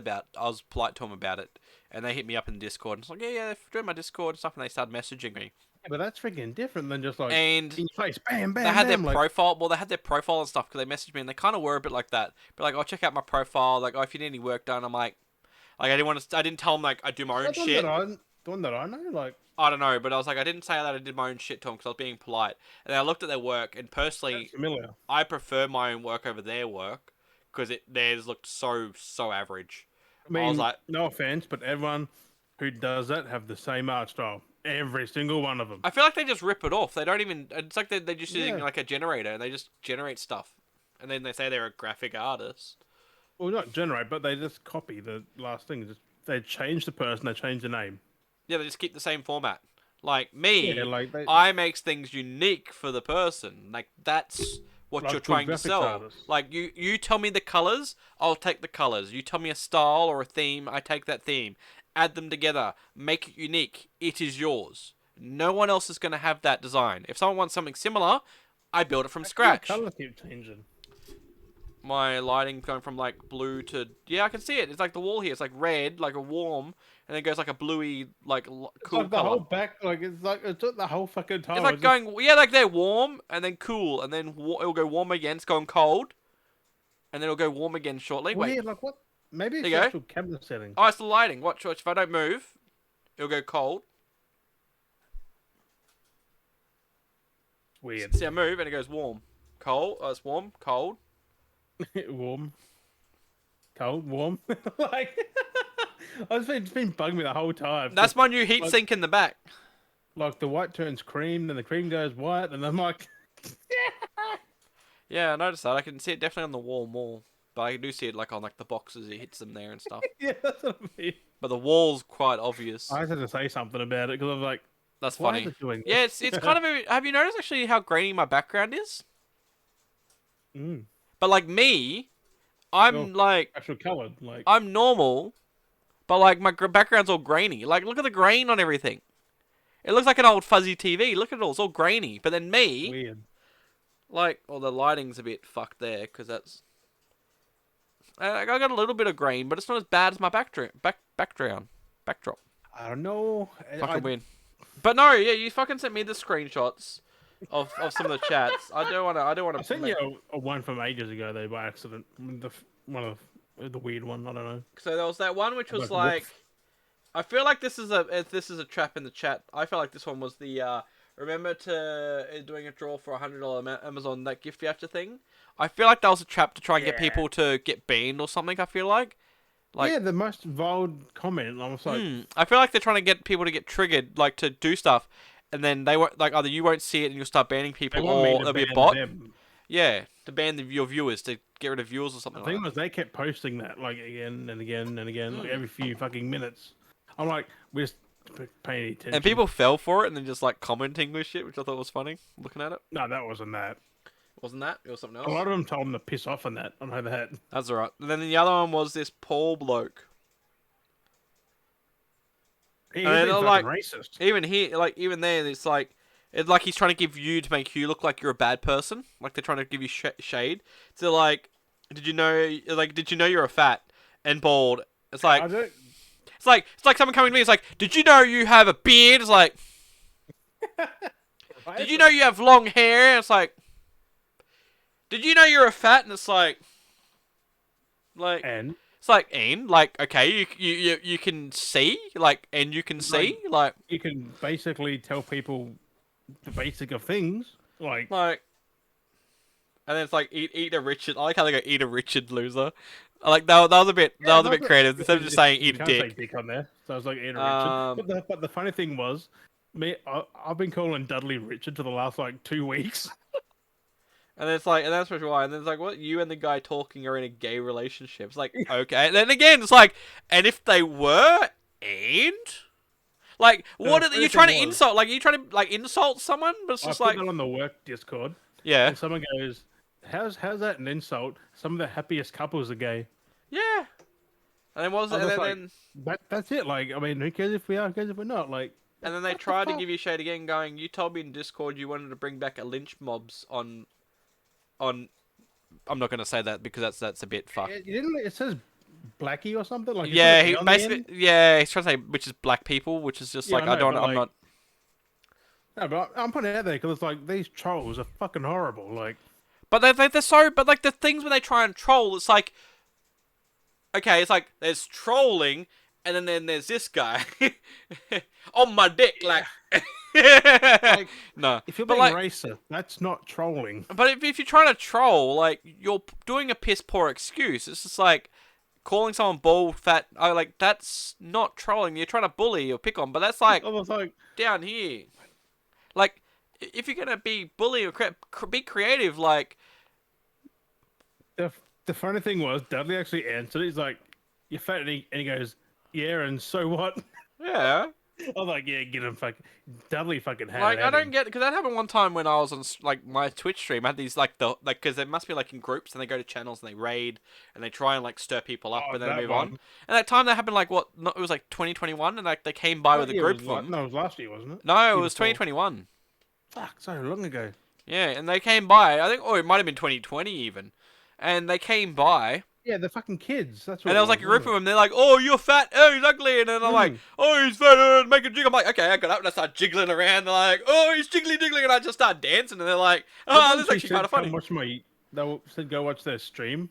to them about it, and they hit me up in Discord and it's like, yeah, join my Discord and stuff, and they started messaging me, Yeah, but that's freaking different than just like and in your face, bam, they bam, had their bam. Like, profile. Well, they had their profile and stuff because they messaged me and they kind of were a bit like that. But like, oh, check out my profile. Like, oh, if you need any work done, I'm like I didn't want to. I didn't tell them like I do my is own that the one that shit. I know? Like, I don't know, but I was like, I didn't say that I did my own shit to them because I was being polite. And then I looked at their work, and that's personally, familiar. I prefer my own work over their work because theirs looked so average. I I was mean, like, no offense, but everyone who does that have the same art style. Every single one of them. I feel like they just rip it off. They don't even. It's like they're just using Yeah. like a generator, and they just generate stuff, and then they say they're a graphic artist. Well, not generate, but they just copy the last thing. Just they change the person, they change the name. Yeah, they just keep the same format. Like Yeah, me, like they I makes things unique for the person. Like that's what you're like good trying to graphics sell. artists. Like you tell me the colors, I'll take the colors. You tell me a style or a theme, I take that theme. Add them together, make it unique. It is yours. No one else is going to have that design. If someone wants something similar, I build it from How come the scratch. colors keep changing? My lighting going from like blue to yeah, I can see it. It's like the wall here. It's like red, like a warm, and then it goes like a bluey, like It's cool like the whole color. back, like it's the whole fucking It's time. like It's just going yeah, like they're warm and then cool, and then it'll go warm again. It's going cold, and then it'll go warm again shortly. Wait, weird. Like what? Maybe there it's you the go. actual camera settings. Oh, it's the lighting. Watch. If I don't move, it'll go cold. Weird. See, I move and it goes warm, cold. Oh, it's warm, cold. Warm, cold, warm. Like it's been bugging me the whole time. That's my new heat Like, sink in the back. like the white turns cream, then the cream goes white, and I'm like, Yeah, I noticed that. I can see it definitely on the wall more, but I do see it like on like the boxes. It hits them there and stuff. yeah, that's what I mean. But the wall's quite obvious. I had to say something about it because I was like, That's why is funny. it doing Yeah, this? it's kind of. Have you noticed actually how grainy my background is? Mm. But like me, Well, I'm like actual coloured, like I'm normal, but like my background's all grainy. Like look at the grain on everything. It looks like an old fuzzy TV. Look at it all. It's all grainy. But then me, weird. like, well, the lighting's a bit fucked there because that's. I got a little bit of grain, but it's not as bad as my backdrop. I don't know. Fucking weird. But no, yeah, you fucking sent me the screenshots of some of the chats. I don't want I to. sent you a one from ages ago though by accident. One of the weird one. I don't know. So there was that one which was Like, like, I feel like this is a trap in the chat. I felt like this one was the remember to doing a draw for $100 Amazon that gift voucher thing. I feel like that was a trap to try and get Yeah. people to get banned or something. I feel like Yeah, the most vile comment. I was like, I feel like they're trying to get people to get triggered, like to do stuff, and then they won't like either you won't see it and you'll start banning they people, want me or to there'll be a ban bot. them. Yeah, to ban your viewers to get rid of viewers or The something thing like was, they kept posting that like again and again and again, like Mm. every few fucking minutes. I'm like, we're just paying attention. that. And people fell for it and then just like commenting with shit, which I thought was funny. Looking at it, No, that wasn't that. wasn't that? It was something A else. lot of them told them to piss off on that. I know that. That's alright. And then the other one was this Paul bloke. He And is they're fucking like- racist. Even here, like even there, it's like he's trying to give you to make you look like you're a bad person. Like they're trying to give you shade. So like, did you know you're a fat and bald? It's like I don't. it's like someone coming to me. It's like, did you know you have a beard? It's like, did you know you have long hair? It's like, did you know you're a fat? And it's like, And it's like, and like, okay, you can see, like, and you can see, like, you can basically tell people the basic of things, like. and then it's like eat a Richard. I like how they go eat a Richard loser. I like that was a bit creative instead of just saying eat a You can't say dick. dick on there, so I was like, eat a Um, Richard. But the funny thing was, I've been calling Dudley Richard for the last like 2 weeks. And then it's like, and that's why. And then it's like, what? You and the guy talking are in a gay relationship. It's like, okay. And then again, it's like, and if they were, and like, what are you trying to insult? Like, you trying to like insult someone? But it's I just put like, that on the work Discord, yeah, and someone goes, "How's that an insult? Some of the happiest couples are gay." yeah. And then what was it? I was And just then That's it. Like, I mean, who cares if we are? Who cares if we're not? Like, and then they What the tried to fuck? give you shade again, going, "You told me in Discord you wanted to bring back a lynch mobs on." I'm not gonna say that because that's a bit fucked. It says Blackie or something. Like you put Yeah, an E he on the basically end. he's trying to say which is black people, which is just Yeah, like I I know, don't but I'm like, not. no, but I'm putting it out there because it's like these trolls are fucking horrible. Like, But they're so but like the things when they try and troll, it's like okay, it's like there's trolling, and then there's this guy on my dick, yeah, like like no, if you're but being like. racist, that's not trolling. But if you're trying to troll, like you're doing a piss poor excuse. It's just like calling someone bald, fat. I like that's not trolling. You're trying to bully or pick on, but that's like I was like, down here. Like if you're gonna be bully or be creative, like the the funny thing was, Dudley actually answered. He's like, "You're fat," and he goes, "Yeah, and so what?" yeah. I was like, "Yeah, get him, fucking." Dudley fucking had Like it I at don't him. get because that happened one time when I was on like my Twitch stream. I had these like the like because they must be like in groups and they go to channels and they raid and they try and like stir people up Oh, and then they that move on. one. And that time that happened like what? No, it was like 2021 and like they came by with a Yeah, it group was of like them. no, it was last year, wasn't it? No, it Year was before. 2021. Fuck, so long ago. Yeah, and they came by. I think, or it might have been 2020 even. And they came by, Yeah, they're fucking kids. That's what and it there was like was, a group wasn't of it? them. They're like, "Oh, you're fat. Oh, he's ugly." And then I'm like, Mm. "Oh, he's fat. Make a jig." I'm like, "Okay." I got up and I started jiggling around. They're like, "Oh, he's jiggly jiggling," and I just started dancing. And they're like, The "Oh, this ones is who actually kind said, of "Come funny." watch my," said, "Go watch their stream."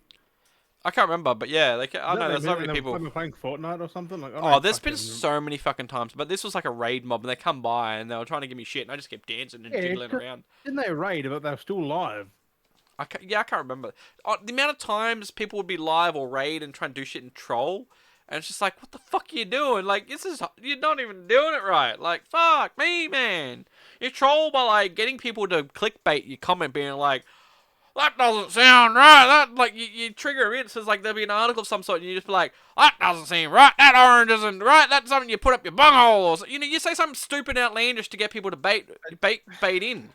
I can't remember, but yeah, I Is that know them? there's so And many they people. were playing Fortnite or something. Like I Oh, don't there's been fucking. so many fucking times, but this was like a raid mob, and they come by and they were trying to give me shit, and I just kept dancing and Yeah, jiggling around. didn't they raid? But they were still live. I can't remember. The amount of times people would be live or raid and try and do shit and troll, and it's just like, what the fuck are you doing? Like, you're not even doing it right. Like, fuck me, man. You troll by like getting people to clickbait your comment, being like, that doesn't sound right. That like you trigger it. So it's like there'll be an article of some sort, and you just be like, that doesn't seem right. That orange isn't right. That's something you put up your bunghole, or you know, you say something stupid, outlandish to get people to bait in.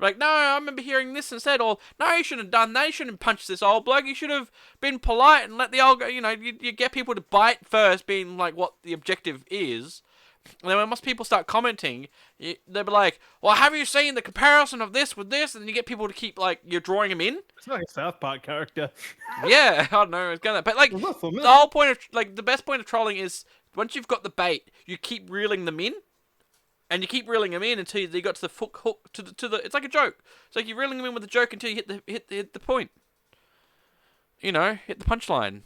Like, no, I remember hearing this instead, or no, you shouldn't have done that. You shouldn't have punched this old bloke. You should have been polite and let the old, you know, you get people to bite first, being like what the objective is. And then when most people start commenting, they'll be like, well, have you seen the comparison of this with this? And you get people to keep, like, you're drawing them in. It's like a South Park character. Yeah, I don't know. It's gonna, but, like, Was that from the it? whole point of, like, the best point of trolling is once you've got the bait, you keep reeling them in. And you keep reeling them in until you got to the hook to the. It's like a joke. It's like you're reeling them in with a joke until you hit the point. You know, hit the punchline.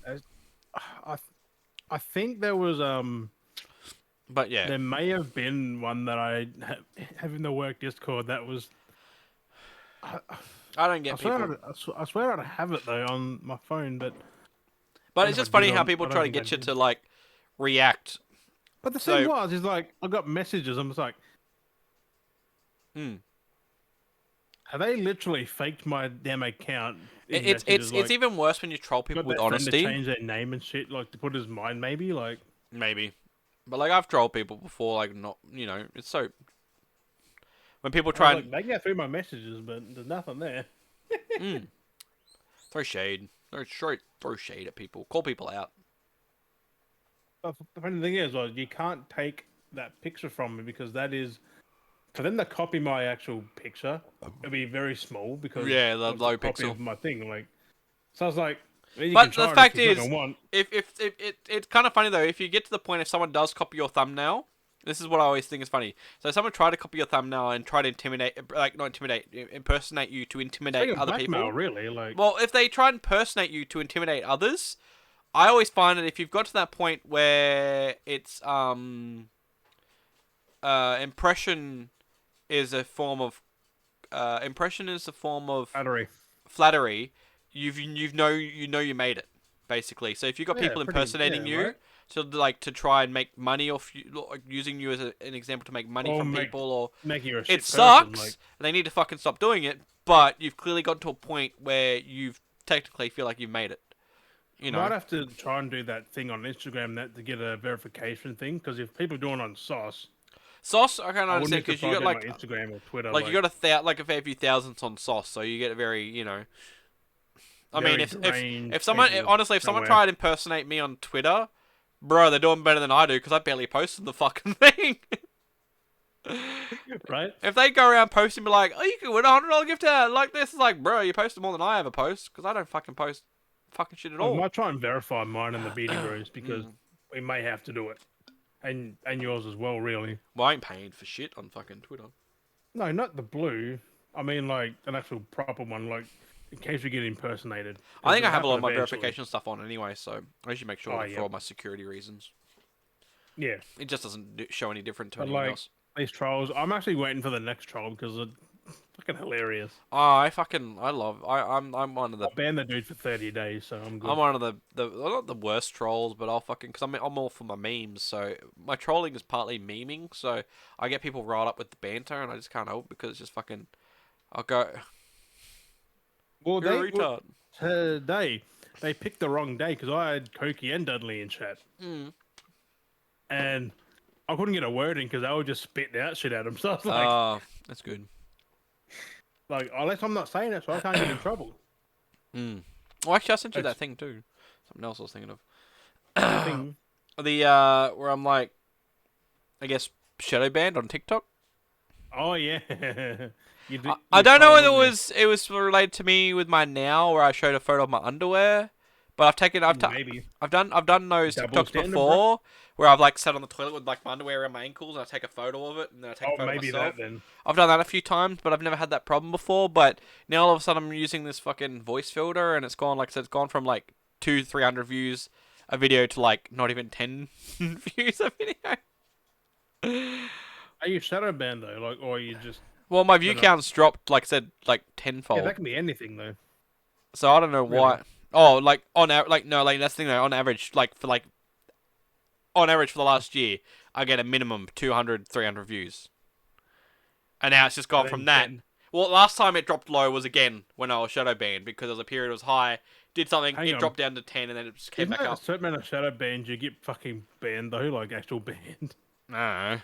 I I think there was But yeah, there may have been one that I have in the work Discord that was. I, I don't get I swear people. I swear I'd have it though on my phone, but But even it's if I just did, funny how people I don't try to think I get you did. to like react. But the So, thing was, is like I got messages. I'm just like, hmm. have they literally faked my damn account in It's messages? Like, even worse when you troll people got with that friend to honesty. change their name and shit, like to put his mind maybe, like. Maybe, but like I've trolled people before. Like not, you know, it's so when people I was try like, they get through my messages, but there's nothing there. and throw shade, throw shade at people, call people out. But the funny thing is, like, you can't take that picture from me because that is. For them to copy my actual picture, it'll be very small because Yeah, the it's a low copy pixel. of my thing. Like, so I was like, well, you can But try the it fact if you is, fucking want. if it's kind of funny though. If you get to the point, if someone does copy your thumbnail, this is what I always think is funny. So someone try to copy your thumbnail and try to intimidate, like not intimidate, impersonate you to intimidate Speaking of other blackmail, people. really, like, Well, if they try and impersonate you to intimidate others, I always find that if you've got to that point where it's impression is a form of battery. flattery. You know you made it basically. So if you've got Yeah, people pretty, impersonating yeah, you right? to try and make money off you, like, using you as an example to make money Or from make people, or make you a it shit person, sucks. like, And they need to fucking stop doing it. But you've clearly got to a point where you've technically feel like you've made it. You I know. might have to try and do that thing on Instagram that to get a verification thing because if people do it on Sauce, Sauce, I can't I wouldn't understand be because you got surprised like on my Instagram or Twitter, you got like a fair few thousands on Sauce, so you get a very, you know. I mean, very if deranged someone people honestly, if someone somewhere. tried to impersonate me on Twitter, bro, they're doing better than I do because I barely posted the fucking thing. Right? If they go around posting, be like, "Oh, you can win $100 gift card like this," it's like, bro, you posted more than I ever post because I don't fucking post fucking shit at I all. might try and verify mine and the Beardy Bros because Mm. we may have to do it, and yours as well, really. Well, I ain't paying for shit on fucking Twitter. No, not the blue. I mean, like an actual proper one, like in case we get impersonated, I because think I it'll have a lot happen of my eventually. verification stuff on anyway, so I usually make sure Oh of it for yeah, all my security reasons. yeah. It just doesn't show any different to But anyone like else. these trolls, I'm actually waiting for the next troll because they're fucking hilarious. Oh, I love. I'm one of the I banned the dude for 30 days, so I'm I'm good. one of the well, not the worst trolls, but I'll fucking because I'm all for my memes. So my trolling is partly memeing. So I get people riled up with the banter, and I just can't help because it's just fucking. I'll go. Well, You're a retard. today they picked the wrong day because I had Koki and Dudley in chat, Mm. and I couldn't get a word in because they were just spitting out shit at him. So I was That's good. like, unless I'm not saying it, so I can't get in trouble. Mm. Well, actually, I sent you that It's thing too. Something else I was thinking of. the thing. The where I'm like, I guess shadow banned on TikTok. Oh yeah, I you don't know told whether me it was related to me with my now where I showed a photo of my underwear, but maybe I've done those double TikToks standard, bro. before where I've like sat on the toilet with like my underwear around my ankles and I take a photo of it and then I take a Oh, photo of maybe that myself. then. I've done that a few times, but I've never had that problem before. But now all of a sudden I'm using this fucking voice filter and it's gone like I said, it's gone from like 200-300 views a video to like not even 10 views a video. Are you shadow banned though? Like, or you just Well, my view they're not? count's dropped like I said like Yeah, tenfold. that can be anything though. So I don't know Really. why. Oh, like like no, like that's the thing though. On average, on average for the last year, I get a minimum 200, 300 views, and now it's just gone And from then that. 10. Well, last time it dropped low was again when I was shadow banned because there was a period it was high, did something, Hang it on. dropped down to 10, and then it just came Isn't back that a up. certain amount of shadow bans you get fucking banned though? Like actual banned. I don't know.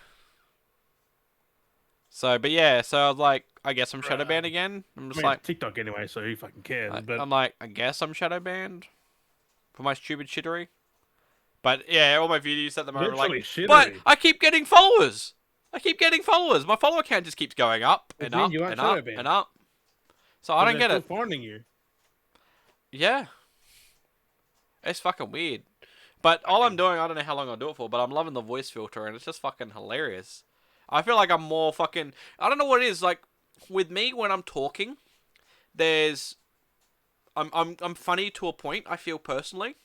So, but yeah, so I was like, I guess I'm shadow Bruh. banned again. I'm I just mean, like, it's TikTok anyway, so who fucking cares? But I guess I'm shadow banned for my stupid shittery. But yeah, all my videos at the moment are like, literally but shittery. I keep getting followers. I keep getting followers. My follower count just keeps going up Which and means up you aren't and shadow up and banned. up. So I Because don't they're get still it. finding you. Yeah, it's fucking weird. But all I'm Fucking doing, I don't know how long I'll do it for, but I'm loving the voice filter and it's just fucking hilarious. I feel like I'm more fucking. I don't know what it is. Like, with me, when I'm talking, there's. I'm funny to a point, I feel personally.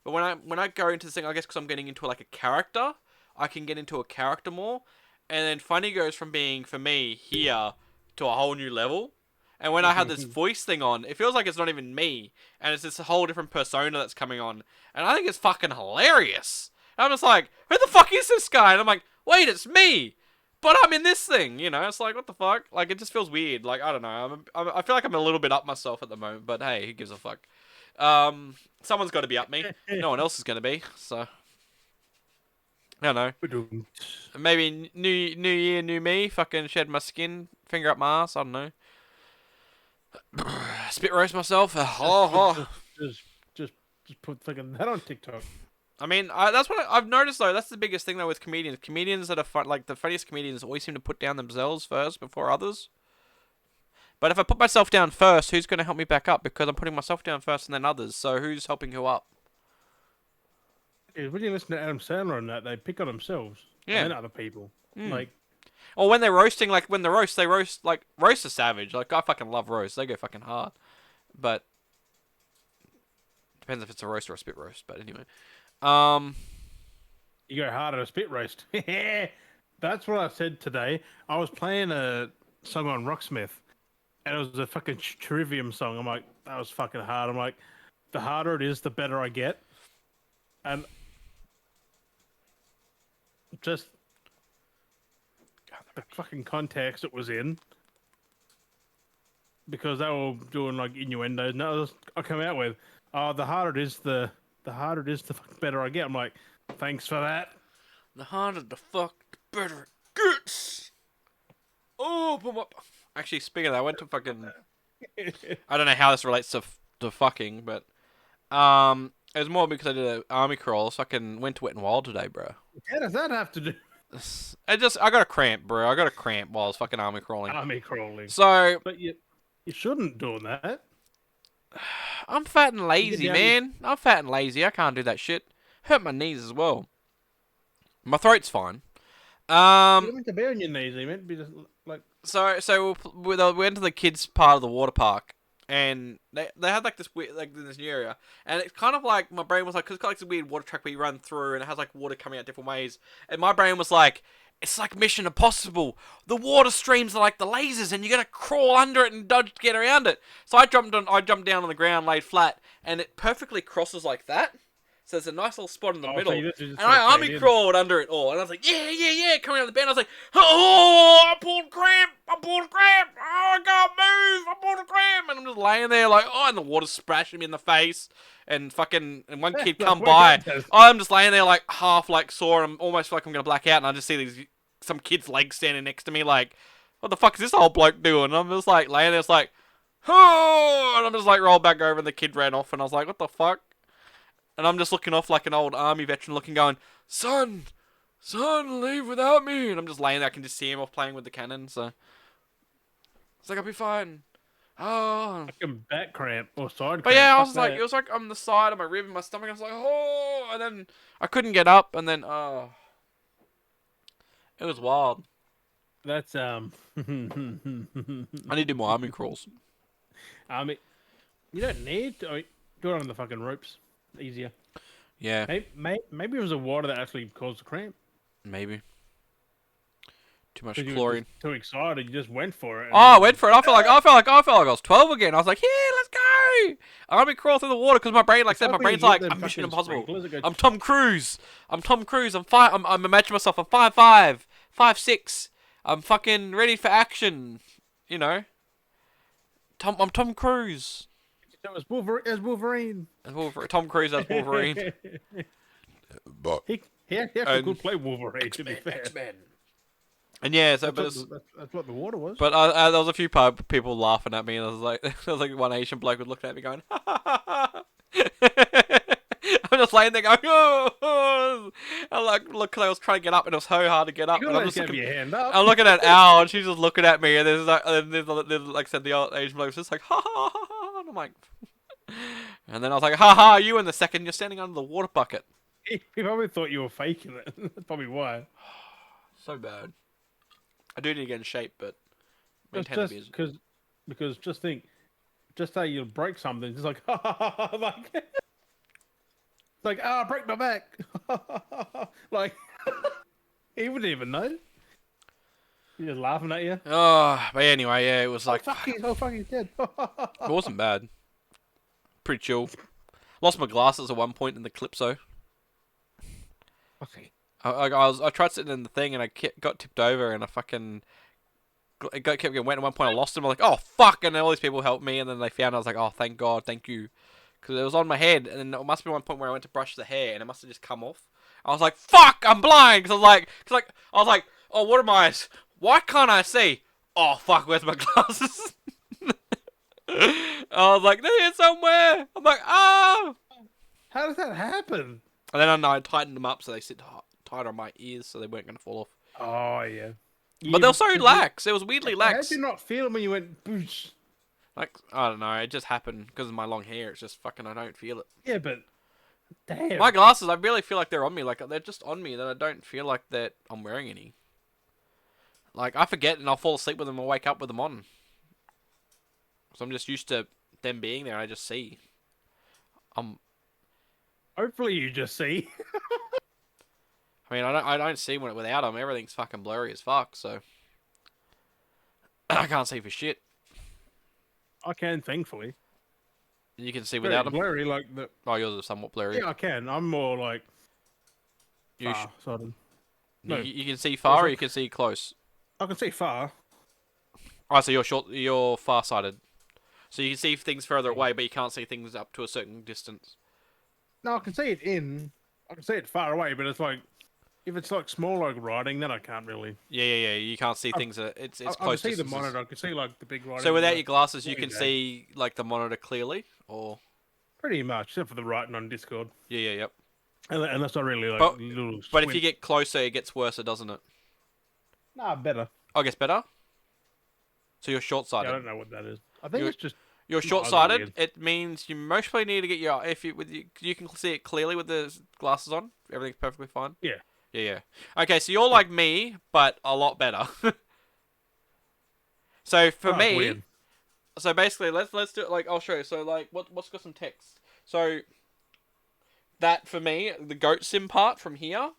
But when I go into this thing, I guess because I'm getting into like a character, I can get into a character more, and then funny goes from being for me here to a whole new level. And when I have this voice thing on, it feels like it's not even me, and it's this whole different persona that's coming on, and I think it's fucking hilarious. And I'm just like, who the fuck is this guy? And I'm like, wait, it's me, but I'm in this thing. You know, it's like what the fuck? Like it just feels weird. Like I don't know. I feel like I'm a little bit up myself at the moment, but hey, who gives a fuck? Someone's got to be up me. No one else is going to be. So I don't know. Maybe new year, new me. Fucking shed my skin, finger up my ass. I don't know. Spit roast myself. just, Oh, just, oh. just, just, just, just put fucking that on TikTok. I mean, that's what I've noticed though. That's the biggest thing though with comedians. Comedians that are fun, like the funniest comedians, always seem to put down themselves first before others. But if I put myself down first, who's going to help me back up? Because I'm putting myself down first and then others. So who's helping who up? Yeah, when you listen to Adam Sandler and that, they pick on themselves and Yeah. then other people. Mm. Like, Or when they're roasting, like when they roast like roast are savage. Like I fucking love roast. They go fucking hard. But depends if it's a roast or a spit roast. But anyway, um, you go hard at a spit roast. That's what I said today. I was playing a song on Rocksmith, and it was a fucking trivium song. I'm like, that was fucking hard. I'm like, the harder it is, the better I get. And just the fucking context it was in, because they were doing like innuendos. And that was, I come out with, oh, the harder it is, the harder it is, the fucking better I get. I'm like, thanks for that. the harder the fuck, the better it gets. Oh, boom up. Actually, speaking of that, I went to fucking. I don't know how this relates to fucking, but it was more because I did an army crawl. So I fucking went to Wet and Wild today, bro. How does that have to do? I got a cramp, bro. I got a cramp while I was fucking army crawling. Army crawling. So But you shouldn't do that. I'm fat and You get lazy, down. man. I'm fat and lazy. I can't do that shit. Hurt my knees as well. My throat's fine. You don't meant to be on your knees. You meant to be just like. So we went to the kids part of the water park, and they had like this weird, like in this new area, and it's kind of like my brain was like, cause it's got like this weird water track where you run through, and it has like water coming out different ways, and my brain was like, it's like Mission Impossible. The water streams are like the lasers, and you gotta crawl under it and dodge to get around it. So I jumped down on the ground, laid flat, and it perfectly crosses like that. So there's a nice little spot in the Oh, middle. so you And just I like army crawled under it all. And I was like, yeah, coming out of the bed. I was like, oh, I pulled cramp. Oh, I can't move. I pulled a cramp. And I'm just laying there like, oh, and the water's splashing me in the face. And one kid come by. I'm just laying there like half like sore. And I'm almost like I'm going to black out. And I just see some kid's legs standing next to me like, what the fuck is this old bloke doing? And I'm just like laying there. It's like, oh, and I'm just like rolled back over and the kid ran off. And I was like, what the fuck? And I'm just looking off like an old army veteran looking going, son, leave without me. And I'm just laying there. I can just see him off playing with the cannon. So it's like, I'll be fine. Oh. Fucking back cramp or side But cramp. yeah, I Fuck was like, that. it was like on the side of my rib and my stomach. I was like, oh. And then I couldn't get up. And then, oh. It was wild. That's I need to do more army crawls. I mean, you don't need to do it on the fucking ropes. Easier. Yeah, Maybe it was the water that actually caused the cramp. maybe. Too much 'Cause you were chlorine. just too excited, you just went for it. Oh, I went for it. I felt like I was 12 again. I was like, yeah, let's go. Army crawl through the water because my brain, like I said, my brain's like, I'm Mission Impossible. I'm Tom Cruise. I'm imagining myself. I'm 5'5", 5'6". I'm fucking ready for action. You know. I'm Tom Cruise. It was Wolverine. Tom Cruise as Wolverine. But He actually could play Wolverine. To be fair, X-Men. And yeah, so that's what the water was. but there was a few people laughing at me, and there was like one Asian bloke would look at me going, ha, ha, ha, ha. I'm just laying there going, oh. And like, look, 'cause I was trying to get up, and it was so hard to get up. You And gotta I'm just have looking, your hand up. I'm looking at Al, and she's just looking at me, and there's like I said, the old Asian bloke was just like, ha ha ha ha, and I'm like, and then I was like, ha ha, you in the second, you're standing under the water bucket. He probably thought you were faking it. That's probably why. So bad. I do need to get in shape, but maintain the beers. Because just think, just say you break something, it's like like it's like break my back. Like he wouldn't even know. He's just laughing at you. Oh, but anyway, yeah, it was like He's dead. it wasn't bad. Pretty chill. Lost my glasses at one point in the Calypso. Okay. I tried sitting in the thing and I got tipped over and I fucking kept getting wet. At one point I lost them. I'm like, oh fuck! And then all these people helped me and then they found. I was like, oh thank God, thank you, because it was on my head. And then it must be one point where I went to brush the hair and it must have just come off. I was like, fuck! I'm blind. Because I was like, oh, what are my eyes? Why can't I see? Oh fuck! Where's my glasses? I was like, they're here somewhere. I'm like, ah. How does that happen? And then I tightened them up so they sit tighter on my ears so they weren't going to fall off. Oh yeah. But they were so lax. It was weirdly How lax. did you not feel it when you went boosh? Like, I don't know. It just happened because of my long hair. It's just fucking, I don't feel it. Yeah, but damn. My glasses, I really feel like they're on me. Like, they're just on me. That I don't feel like that I'm wearing any. Like, I forget and I'll fall asleep with them and wake up with them on. So I'm just used to them being there and I just see. Hopefully you just see. I mean, I don't see without them. Everything's fucking blurry as fuck, so. I can't see for shit. I can, thankfully. You can see without them? Blurry, like the. Oh, yours are somewhat blurry. Yeah, I can. I'm more like. Far, sort of. No. You can see far or you can see close? I can see far. Oh, so you're far-sighted. So you can see things further away, but you can't see things up to a certain distance. No, I can see it I can see it far away, but it's like, if it's like small like writing, then I can't really. Yeah. You can't see things that it's close. I can see the monitor. I can see like the big writing. So without your glasses, you can see like the monitor clearly, or pretty much, except for the writing on Discord. yeah, yep. And that's not really like But little but if you squint. get closer, it gets worse, doesn't it? Nah, better. Oh, it gets better. So you're Yeah, I short-sighted. don't know what that is. I think You're it's just you're my eyes are short-sighted. weird. It means you most probably need to get your if you with you can see it clearly with the glasses on. Everything's perfectly fine. Yeah. Yeah, yeah. Okay, so you're Yeah. like me, but a lot better. So for Oh, that's me, weird. so basically, let's do it. Like I'll show you. So like, what's got some text? So that for me, the goat sim part from here,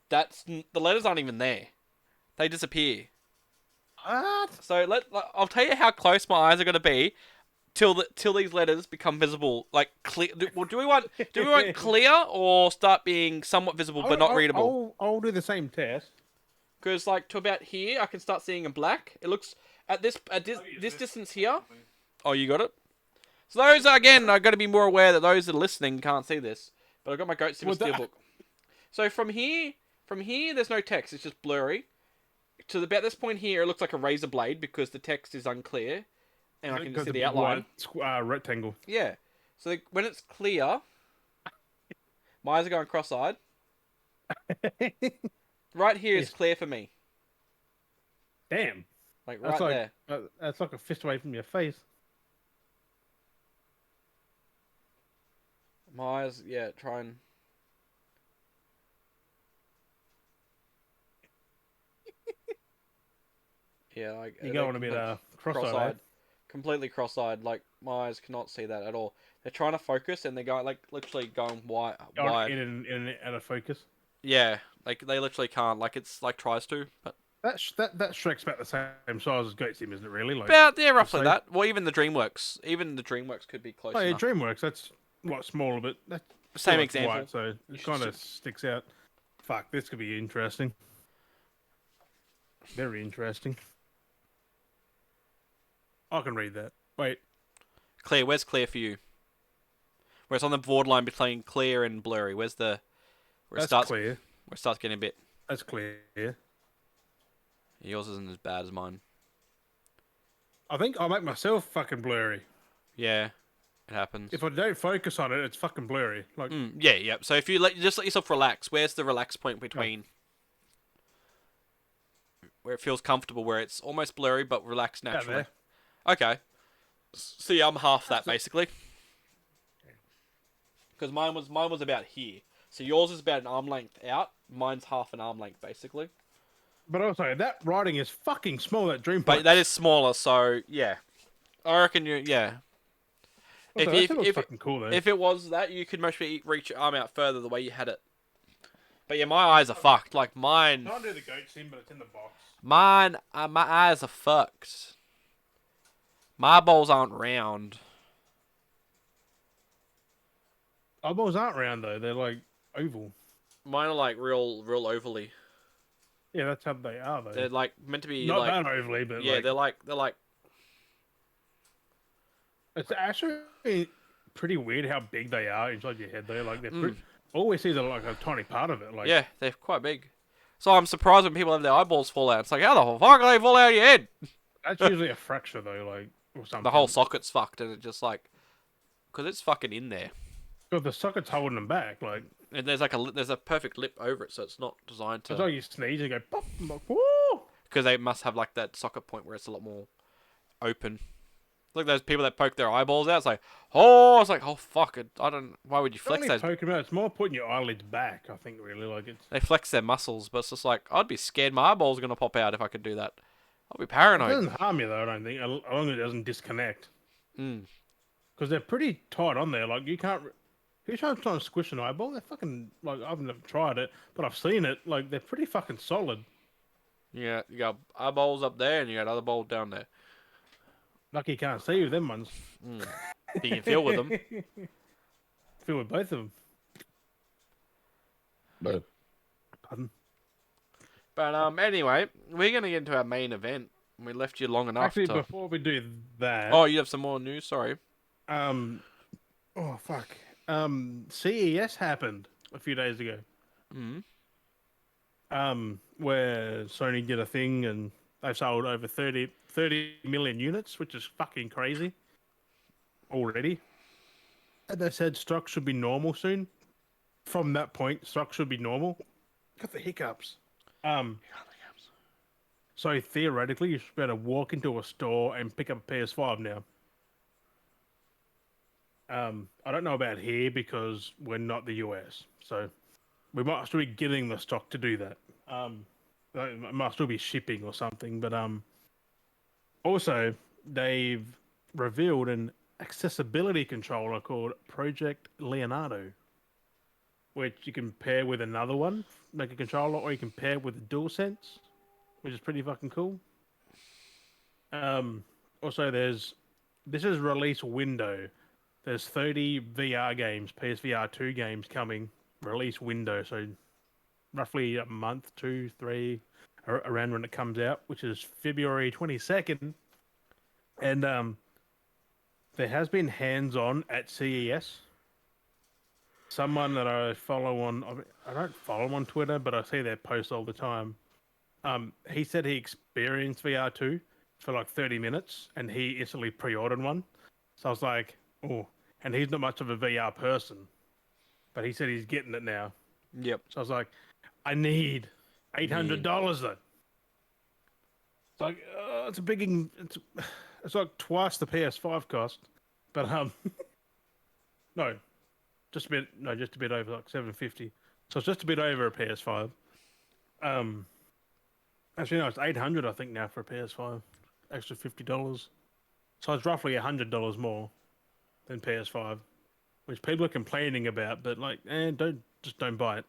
the letters aren't even there. They disappear. What? So I'll tell you how close my eyes are gonna be till these letters become visible. Like clear. Well, do we want clear or start being somewhat visible but I'll, not I'll, readable? I'll, I'll do the same test. Because like to about here, I can start seeing in black. It looks at this distance here. Oh, you got it. So those again, I've got to be more aware that those that are listening can't see this. But I've got my Goat Simmer Well, that, Steelbook. So from here, there's no text. It's just blurry. To about this point here, it looks like a razor blade because the text is unclear, and I can just because see the the big outline. white rectangle. Yeah. So when it's clear, my eyes are going cross-eyed. Right here is Yes. clear for me, Damn. like That's right like there. that's like a fist away from your face. My eyes, yeah, try and yeah, like You're they're going a bit cross-eyed, eh? cross-eyed, completely cross-eyed. Like my eyes cannot see that at all. They're trying to focus and they're going like literally going wide, On wide. in and out of focus. Yeah, like they literally can't. Like it's like tries to, but That Shrek's about the same size as Goat Sim, isn't it? Really? Like about yeah, to roughly say. that. Well, even the DreamWorks could be Oh close yeah, enough. DreamWorks. That's a lot smaller, but that's still Same it's white, example. so You it should kind of sticks out. Fuck, this could be interesting. Very interesting. I can read that. Wait, clear. Where's clear for you? Where it's on the borderline between clear and blurry. Where's the where it that's starts clear. where it starts getting a bit. That's clear. Yours isn't as bad as mine. I think I'll make myself fucking blurry. Yeah, it happens. If I don't focus on it, it's fucking blurry. Like, Yeah, yeah. So if you just let yourself relax, where's the relax point oh, between where it feels comfortable, where it's almost blurry but relaxed out naturally? there. Okay. See, I'm half that That's it. basically, because mine was about here. So yours is about an arm length out. Mine's half an arm length basically. But also, that writing is fucking small. That But that DreamWorks. is smaller, so yeah. I reckon yeah. Also, that shit looks fucking cool though. If it was that, you could mostly reach your arm out further the way you had it. But yeah, my eyes are fucked. Like mine, Can't do the goat sim, but it's in the box. my eyes are fucked. My balls aren't round. Eyeballs aren't round though; they're like oval. Mine are like real ovally. Yeah, that's how they are though. They're like meant to be Not like that ovally, but yeah. like They're like it's actually pretty weird how big they are inside your head. They're like they're mm, always see the like a tiny part of it. Like yeah. They're quite big. So I'm surprised when people have their eyeballs fall out. It's like how the fuck do they fall out of your head? that's usually a fracture though, like or something. The whole socket's fucked, and it just like because it's fucking in there. But the socket's holding them back. Like And there's a perfect lip over it, so it's not designed it's to. like you sneeze and go pop. I'm like, woo! Because they must have like that socket point where it's a lot more open. Like those people that poke their eyeballs out. It's like oh fuck it. I don't. Why would you Not flex only those? poking out, it's more putting your eyelids back. I think really like it's. They flex their muscles, but it's just like I'd be scared my eyeballs are gonna pop out if I could do that. I'd be It paranoid. doesn't harm you though. I don't think, as long as it doesn't disconnect. Mm. Because they're pretty tight on there. Like you can't. Who's trying to squish an eyeball? They're fucking like I've never tried it, but I've seen it. Like they're pretty fucking solid. Yeah, you got eyeballs up there and you got other balls down there. Lucky you can't see with them ones. Mm. You can feel with them. Feel with both of them. But Pardon. Anyway, we're gonna get into our main event. We left you long enough Actually, to. before we do that, Oh, you have some more news. Sorry. oh fuck, CES happened a few days ago. Mm. Where Sony did a thing and they've sold over 30 million units, which is fucking crazy already. And they said stock should be normal soon. from that point, stock should be normal. Got the hiccups. Um, so theoretically, you should be able to walk into a store and pick up a PS5 now. I don't know about here because we're not the US, so we might still be getting the stock to do that. It might still be shipping or something, but also they've revealed an accessibility controller called Project Leonardo, which you can pair with another one, make a controller, or you can pair with a DualSense, which is pretty fucking cool. Also, this is release window. There's 30 VR games, PSVR 2 games coming, release window, so roughly a month, 2, 3, around when it comes out, which is February 22nd. And there has been hands-on at CES. Someone that I follow on, I don't follow him on Twitter, but I see their posts all the time. He said he experienced VR2 for like 30 minutes, and he instantly pre-ordered one. So I was like, oh, and he's not much of a VR person, but he said he's getting it now. Yep. So I was like, I need $800 though. It's like it's a big, it's like twice the PS5 cost, but no, just a bit over like $750. So it's just a bit over a PS5. Actually no, it's $800 I think now for a PS5, extra $50. So it's roughly $100 more than PS5, which people are complaining about, but like, don't buy it.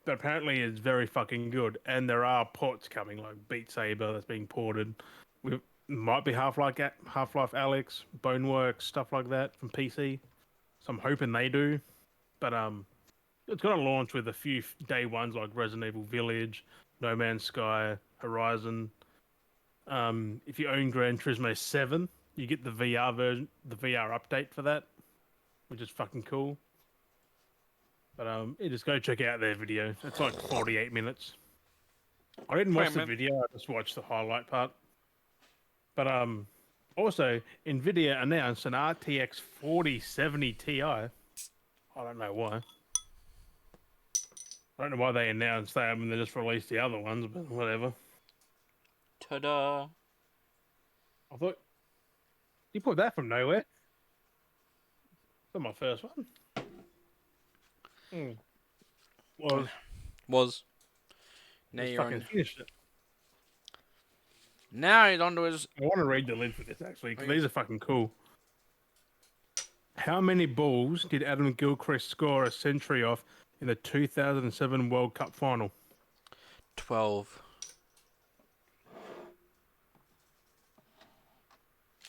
But apparently it's very fucking good, and there are ports coming, like Beat Saber that's being ported. We might be Half-Life Alyx, Boneworks, stuff like that from PC. So I'm hoping they do, but it's gonna launch with a few day ones like Resident Evil Village, No Man's Sky, Horizon. If you own Gran Turismo 7, you get the VR version, the VR update for that, which is fucking cool. But yeah, just go check out their video. It's like 48 minutes. I didn't watch the video. I just watched the highlight part. But also Nvidia announced an RTX 4070 Ti. I don't know why. I don't know why they announced that when they just released the other ones, but whatever. Ta-da! I thought you put that from nowhere. That's my first one. Was. Now Just you're fucking on. finished it. Now he's on to his. I want to read the lid for this actually, because these are fucking cool. How many balls did Adam Gilchrist score a century off in the 2007 World Cup final? 12.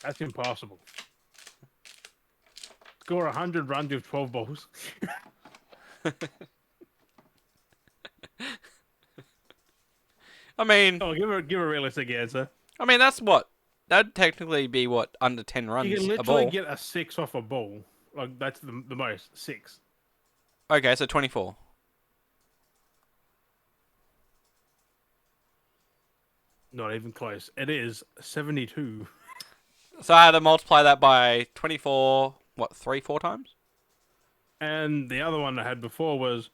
That's impossible. Score 100 runs with 12 balls. I mean, Oh, give a realistic answer. that's what. That'd technically be what, under 10 runs You can a literally ball. get a 6 off a ball. Like, that's the most. 6. Okay, so 24. Not even close. It is 72. So I had to multiply that by 24, what, 4 times? And the other one I had before was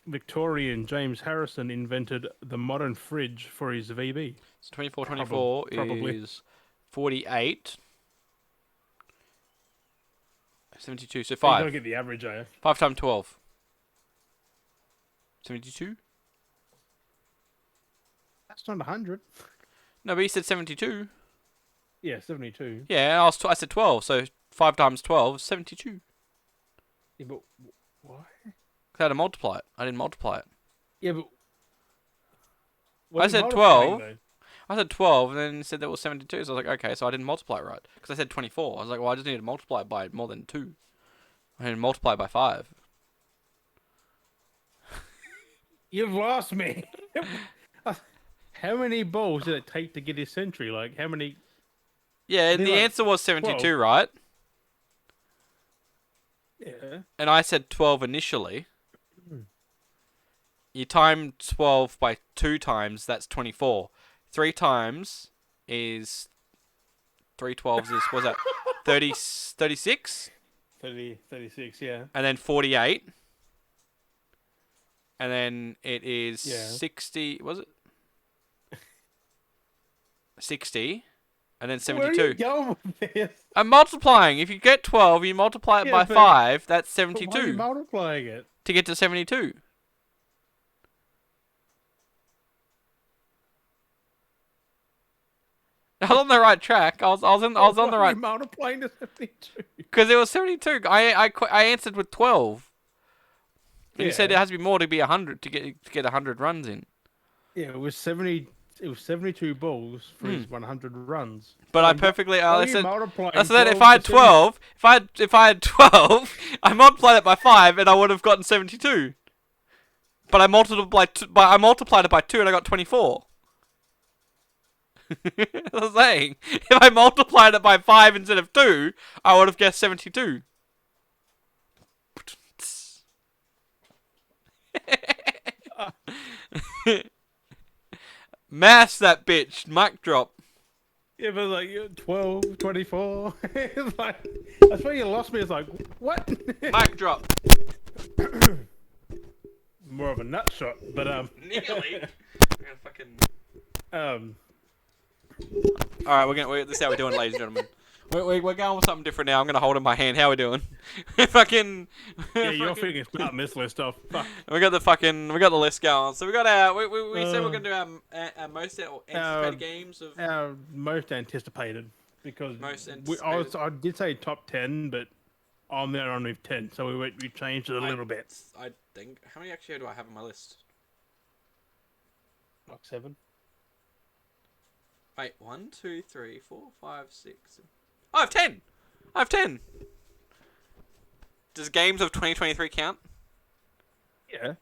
Victorian James Harrison invented the modern fridge for his VB. So 24 Probably. is 48. 72, so You gotta 5. get the average, eh? 5 times 12. 72? That's not 100. No, but you said 72. Yeah, 72. Yeah, I said 12, so 5 times 12 is 72. Yeah, but why? I had to multiply it. I didn't multiply it. Yeah, but I said 12. I said 12, and then it said that was 72, so I was like, okay, so I didn't multiply it right. Because I said 24. I was like, well, I just need to multiply it by more than 2. I need to multiply it by 5. You've lost me. How many balls did it take to get his century? Like, how many? Yeah, and the answer was 72, 12. right? Yeah. And I said 12 initially. You time 12 by 2 times, that's 24. 3 times is... 3 12s is, what's that? 36? 30, 36, yeah. and then 48, and then it is 60. Was it 60? And then Where are you 72. going with this? I'm multiplying. If you get 12, you multiply it by 5. That's But why are you 72 multiplying it? to get to 72. I was on the right track. I was on the Why right, are you multiplying to 72? because it was 72. I answered with 12. And you said it has to be more to be 100 to get 100 runs in. Yeah, it was 70. It was 72 balls for his 100 runs. But So I perfectly. why are I you said. multiplying I said if 12 I had to 12, if I had 12, I multiplied it by 5, and I would have gotten 72. But I multiplied it by 2, and I got 24. That's what I'm saying. If I multiplied it by 5 instead of 2, I would have guessed 72. Mash that bitch. Mic drop. Yeah, but like 12, 24. It's like, that's where you lost me. It's like, what? Mic drop. More of a nut shot, but Nearly. We're gonna fucking. um, All right, this is how we're doing, ladies and gentlemen. We're going with something different now. I'm gonna hold in my hand. How we doing? fucking. yeah, you're figuring starting this list off. Fuck. We got the list going. So we got our. We said we're gonna do our most anticipated games of. Our most anticipated, because Most I did say top 10, but I'm there on with 10, so we changed it a little bit. I think. How many actually do I have on my list? Like 7. Wait, 1, 2, 3, 4, 5, 6. I have 10. I have 10. Does games of 2023 count? Yeah.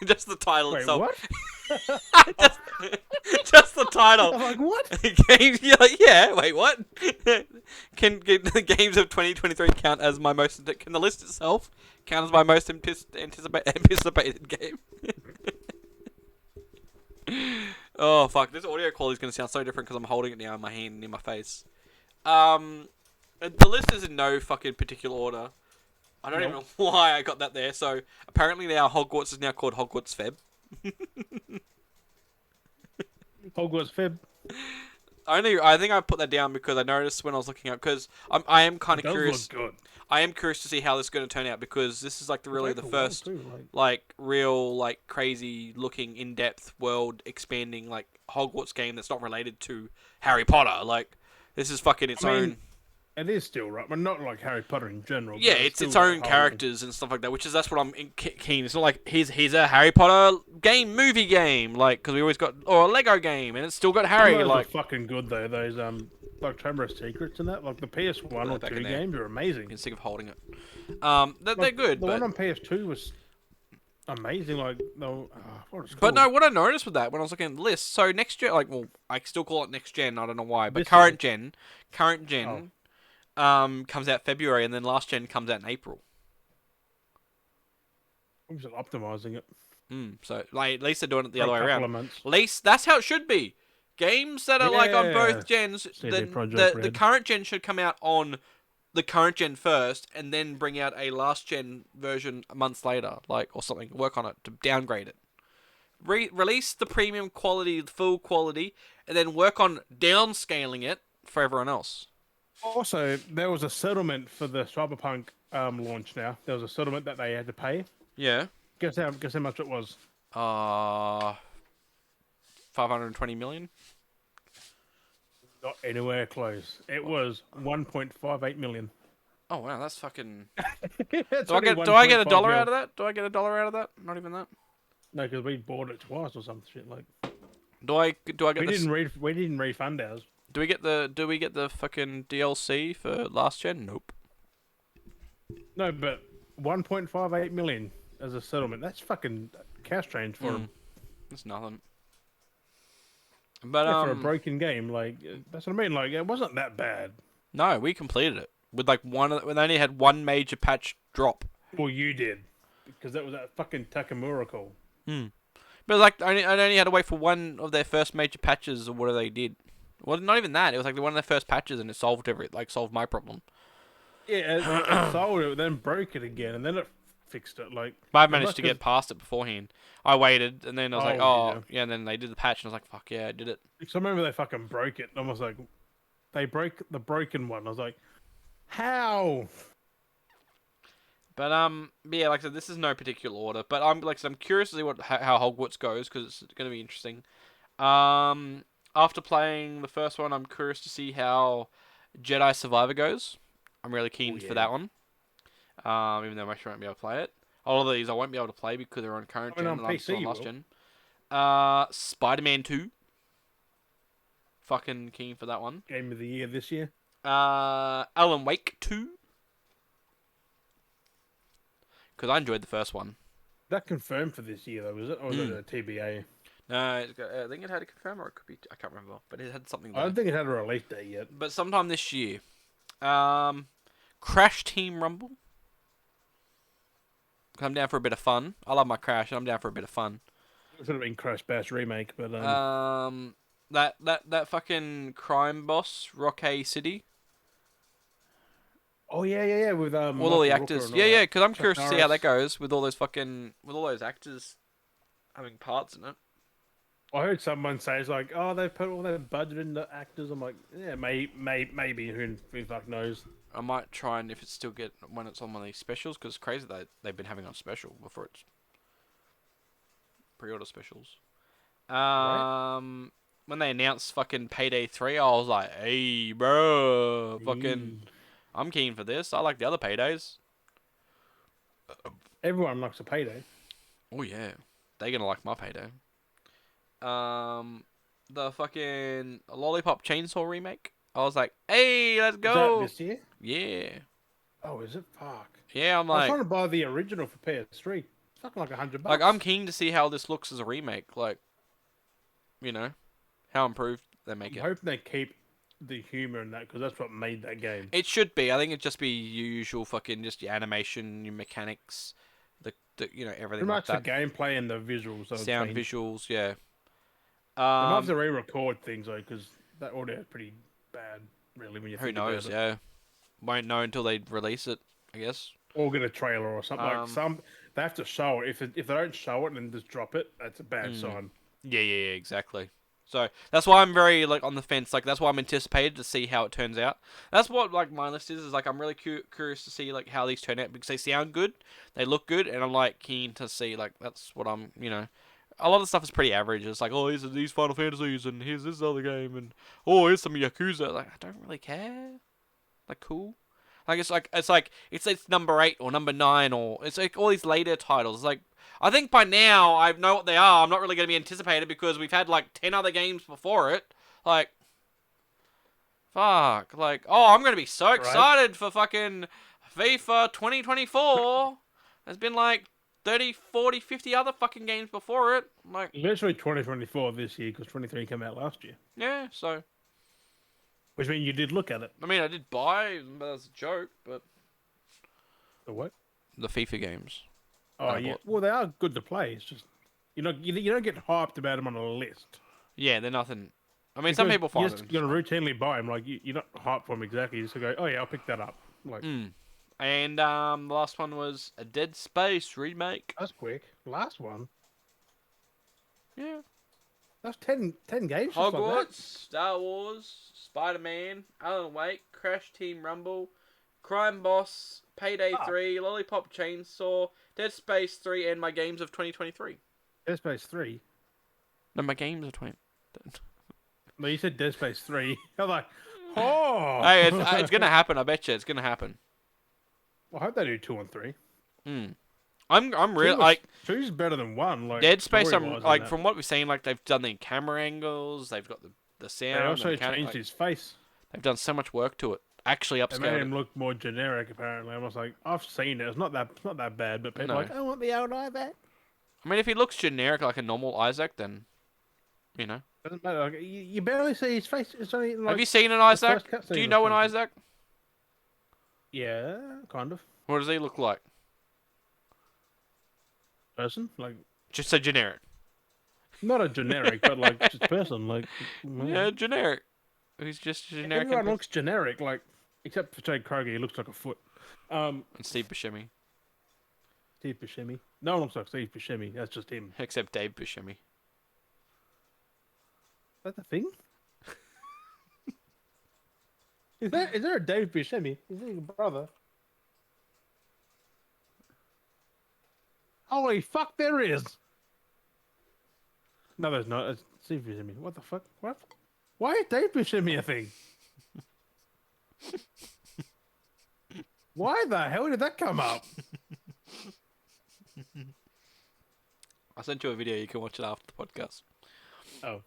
Just the title Wait, itself. what? just the title. I'm like, what? Games. You're like, yeah. Wait, what? Can the games of 2023 count as my most? Can the list itself count as my most anticipated game? Oh fuck! This audio quality is gonna sound so different because I'm holding it now in my hand and in my face. The list is in no fucking particular order. I don't even know why I got that there. So apparently now Hogwarts is now called Hogwarts Feb. Hogwarts Feb. I think I put that down because I noticed when I was looking up because I am kind of curious. Look good. I am curious to see how this is going to turn out because this is like the first Too, real crazy looking in depth world expanding like Hogwarts game that's not related to Harry Potter. Like this is fucking its own. It is still right, but not like Harry Potter in general. Yeah, it's its own characters and stuff like that, which is that's what I'm keen. It's not like here's a Harry Potter movie game, like because we always got or a Lego game, and it's still got Harry. Those like are fucking good though. Those like Chamber of Secrets and that, like the PS1 or 2 games are amazing. I'm sick of holding it. They're good. The one on PS2 was amazing. Like no, but no, what I noticed with that when I was looking at the list, so next year, like, well, I still call it next gen. I don't know why, but current gen. Comes out February, and then last gen comes out in April. I'm just optimizing it. So like at least they're doing it the other way around. At Months. least that's how it should be. Games that are like on both gens, the current gen should come out on the current gen first, and then bring out a last gen version months later, like or something. Work on it to downgrade it. Release the premium quality, the full quality, and then work on downscaling it for everyone else. Also, there was a settlement for the Cyberpunk launch. Now there was a settlement that they had to pay. Yeah. Guess how much it was? 520 million. Not anywhere close. It was 1.58 million. Oh wow, that's fucking. Do I get a dollar out of that? Do I get a dollar out of that? Not even that. No, because we bought it twice or some shit like. Do I get? We didn't refund ours. Do we get the fucking DLC for last gen? Nope. No, but 1.58 million as a settlement. That's fucking cash change for them. That's nothing. But for a broken game, like that's what I mean. Like it wasn't that bad. No, we completed it with like when they only had one major patch drop. Well, you did because that was that fucking Takamura call. But like I only had to wait for one of their first major patches or whatever they did. Well, not even that. It was like one of their first patches, and it solved solved my problem. Yeah, it sold it, then broke it again, and then it fixed it. Like, But I it managed must to have. get past it beforehand. I waited, and then I was like, Oh, did oh, you? yeah, and then they did the patch, and I was like, fuck yeah, I did it. Because I remember they fucking broke it. And I was like, they broke the broken one. I was like, how? Yeah, like I said, this is no particular order, but I'm curious to see how Hogwarts goes because it's going to be interesting. After playing the first one, I'm curious to see how Jedi Survivor goes. I'm really Oh keen for yeah. that one. Even though I actually won't be able to play it. All of these I won't be able to play because they're on current I mean, gen on and I'm still PC on you last will. gen. Spider-Man 2. Fucking keen for that one. Game of the year this year. Alan Wake 2. Because I enjoyed the first one. That confirmed for this year though, is it? Or was it Mm. a TBA? No, I think it had a confirm or it could be. I can't remember, but it had something I there. don't think it had a release date yet. But sometime this year. Um, Crash Team Rumble. I'm down for a bit of fun. I love my Crash, and I'm down for a bit of fun. It should have been Crash Bash remake, but That fucking crime boss, Rocky City. oh yeah, with With all the Michael Rooker actors. and Yeah, all yeah, that. because I'm Chuck curious to see how that Norris. goes with all those actors having parts in it. I heard someone say it's like, oh, they put all their budget into actors. I'm like, yeah, maybe. Who fuck knows? I might try and if it's still get when it's on one of these specials because it's crazy that they've been having on special before it's pre-order specials. Right? When they announced fucking Payday 3, I was like, hey, bro, fucking, Eee. I'm keen for this. I like the other Paydays. Everyone likes a payday. Oh yeah, they gonna like my Payday. The fucking Lollipop Chainsaw remake. I was like, hey, let's Is that go. this year? Yeah, Oh, is it? Fuck. yeah. I'm I was like, trying to buy the original for PS3. It's fucking like $100. I'm keen to see how this looks as a remake. Like, you know, how improved they make I'm it. hoping they keep the humor in that because that's what made that game. It should be. I think it'd just be your usual fucking just your animation, your mechanics, the everything Pretty like much the that. gameplay and the visuals have Sound, changed. visuals, yeah. They might have to re-record things though because that audio is pretty bad, really, when you Who think knows? about it. Yeah, won't know until they release it, I guess. Or get a trailer or something like Um, some. They have to show it. If they don't show it and just drop it, that's a bad mm, sign. yeah, exactly. So that's why I'm very like on the fence. Like that's why I'm anticipated to see how it turns out. That's what like my list is. Is like I'm really curious to see like how these turn out because they sound good, they look good, and I'm like keen to see like that's what I'm A lot of stuff is pretty average. It's like, oh, here's these Final Fantasies, and here's this other game, and oh, here's some Yakuza. Like, I don't really care. Like, cool. Like, it's number 8 or number 9 or it's like all these later titles. Like, I think by now I know what they are. I'm not really going to be anticipated because we've had like 10 other games before it. Like, fuck. Like, oh, I'm going to be so Right? excited for fucking FIFA 2024. There's been like 30, 40, 50 other fucking games before it. Like, Literally 2024 this year because 23 came out last year. yeah, so. Which means you did look at it. I mean, I did buy, but that's a joke, but. The what? The FIFA games. Oh I yeah. bought. Well, they are good to play. It's just you don't get hyped about them on a list. Yeah, they're nothing. I mean, some Because people you're find just them. gonna routinely buy them. Like you're not hyped for them exactly. You just go, oh yeah, I'll pick that up. Like And the last one was a Dead Space remake. that's quick. Last one. Yeah. That's 10 games just like Hogwarts, that. Star Wars, Spider-Man, Alan Wake, Crash Team Rumble, Crime Boss, Payday Ah, 3, Lollipop Chainsaw, Dead Space 3, and my games of 2023. Dead Space 3. No, my games of 20. No, you said Dead Space 3. I'm like, oh. Hey, it's gonna happen. I bet you it's gonna happen. I hope they do 2 and 3. I'm real 2 like. two's better than 1. Like Dead Space, I'm story-wise and like that. from what we've seen, like they've done the camera angles, they've got the They sound, also the mechanic, changed like, his face. they've done so much work to it. Actually They made upscaled him it. look more generic. Apparently, I was like, I've seen it. It's not that bad. But people No. are like, I want the old eye back. I mean, if he looks generic like a normal Isaac, then Doesn't matter. Like, you barely see his face. It's only like Have you seen an the Isaac? first cutscene Do you or know an something. Isaac? Yeah, kind of What does he look like? person. Like Just a generic. not a generic, but like just person. Like Yeah, generic. He's just a generic. everyone looks generic. Like except for Jake Kroger, he looks like a foot. And Steve Buscemi. Steve Buscemi. No one looks like Steve Buscemi. That's just him. Except Dave Buscemi. Is that the thing? Is there a Dave Buscemi? Is he your brother? Holy fuck, there is! No, there's not. It's Steve Buscemi. What the fuck? What? Why is Dave Buscemi a thing? Why the hell did that come up? I sent you a video. You can watch it after the podcast. Oh.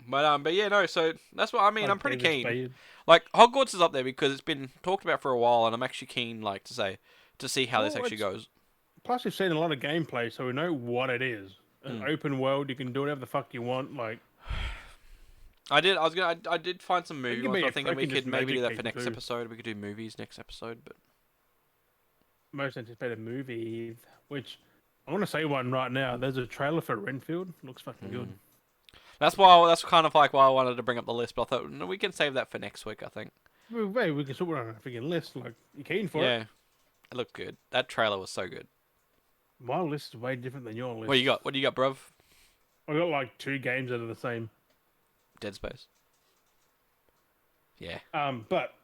But yeah, no. So that's what I mean. Like I'm pretty David keen. Spade. Like Hogwarts is up there because it's been talked about for a while, and I'm actually keen, like to see how this Well, actually goes. Plus, we've seen a lot of gameplay, so we know what it is. An open world, you can do whatever the fuck you want. Like, I did find some movies. can be I a was thinking we fucking could just maybe do that magic for next people too. episode. We could do movies next episode, but most anticipated movie, which I want to say one right now. There's a trailer for Renfield. Looks fucking good. that's kind of like why I wanted to bring up the list. But I thought no, we can save that for next week. I think. Well, hey, we can sort it on a freaking list. Like, you keen for it? Yeah, it looked good. That trailer was so good. My list is way different than your list. What do you got? What do you got, bruv? I got like 2 games that are the same. Dead Space. Yeah. But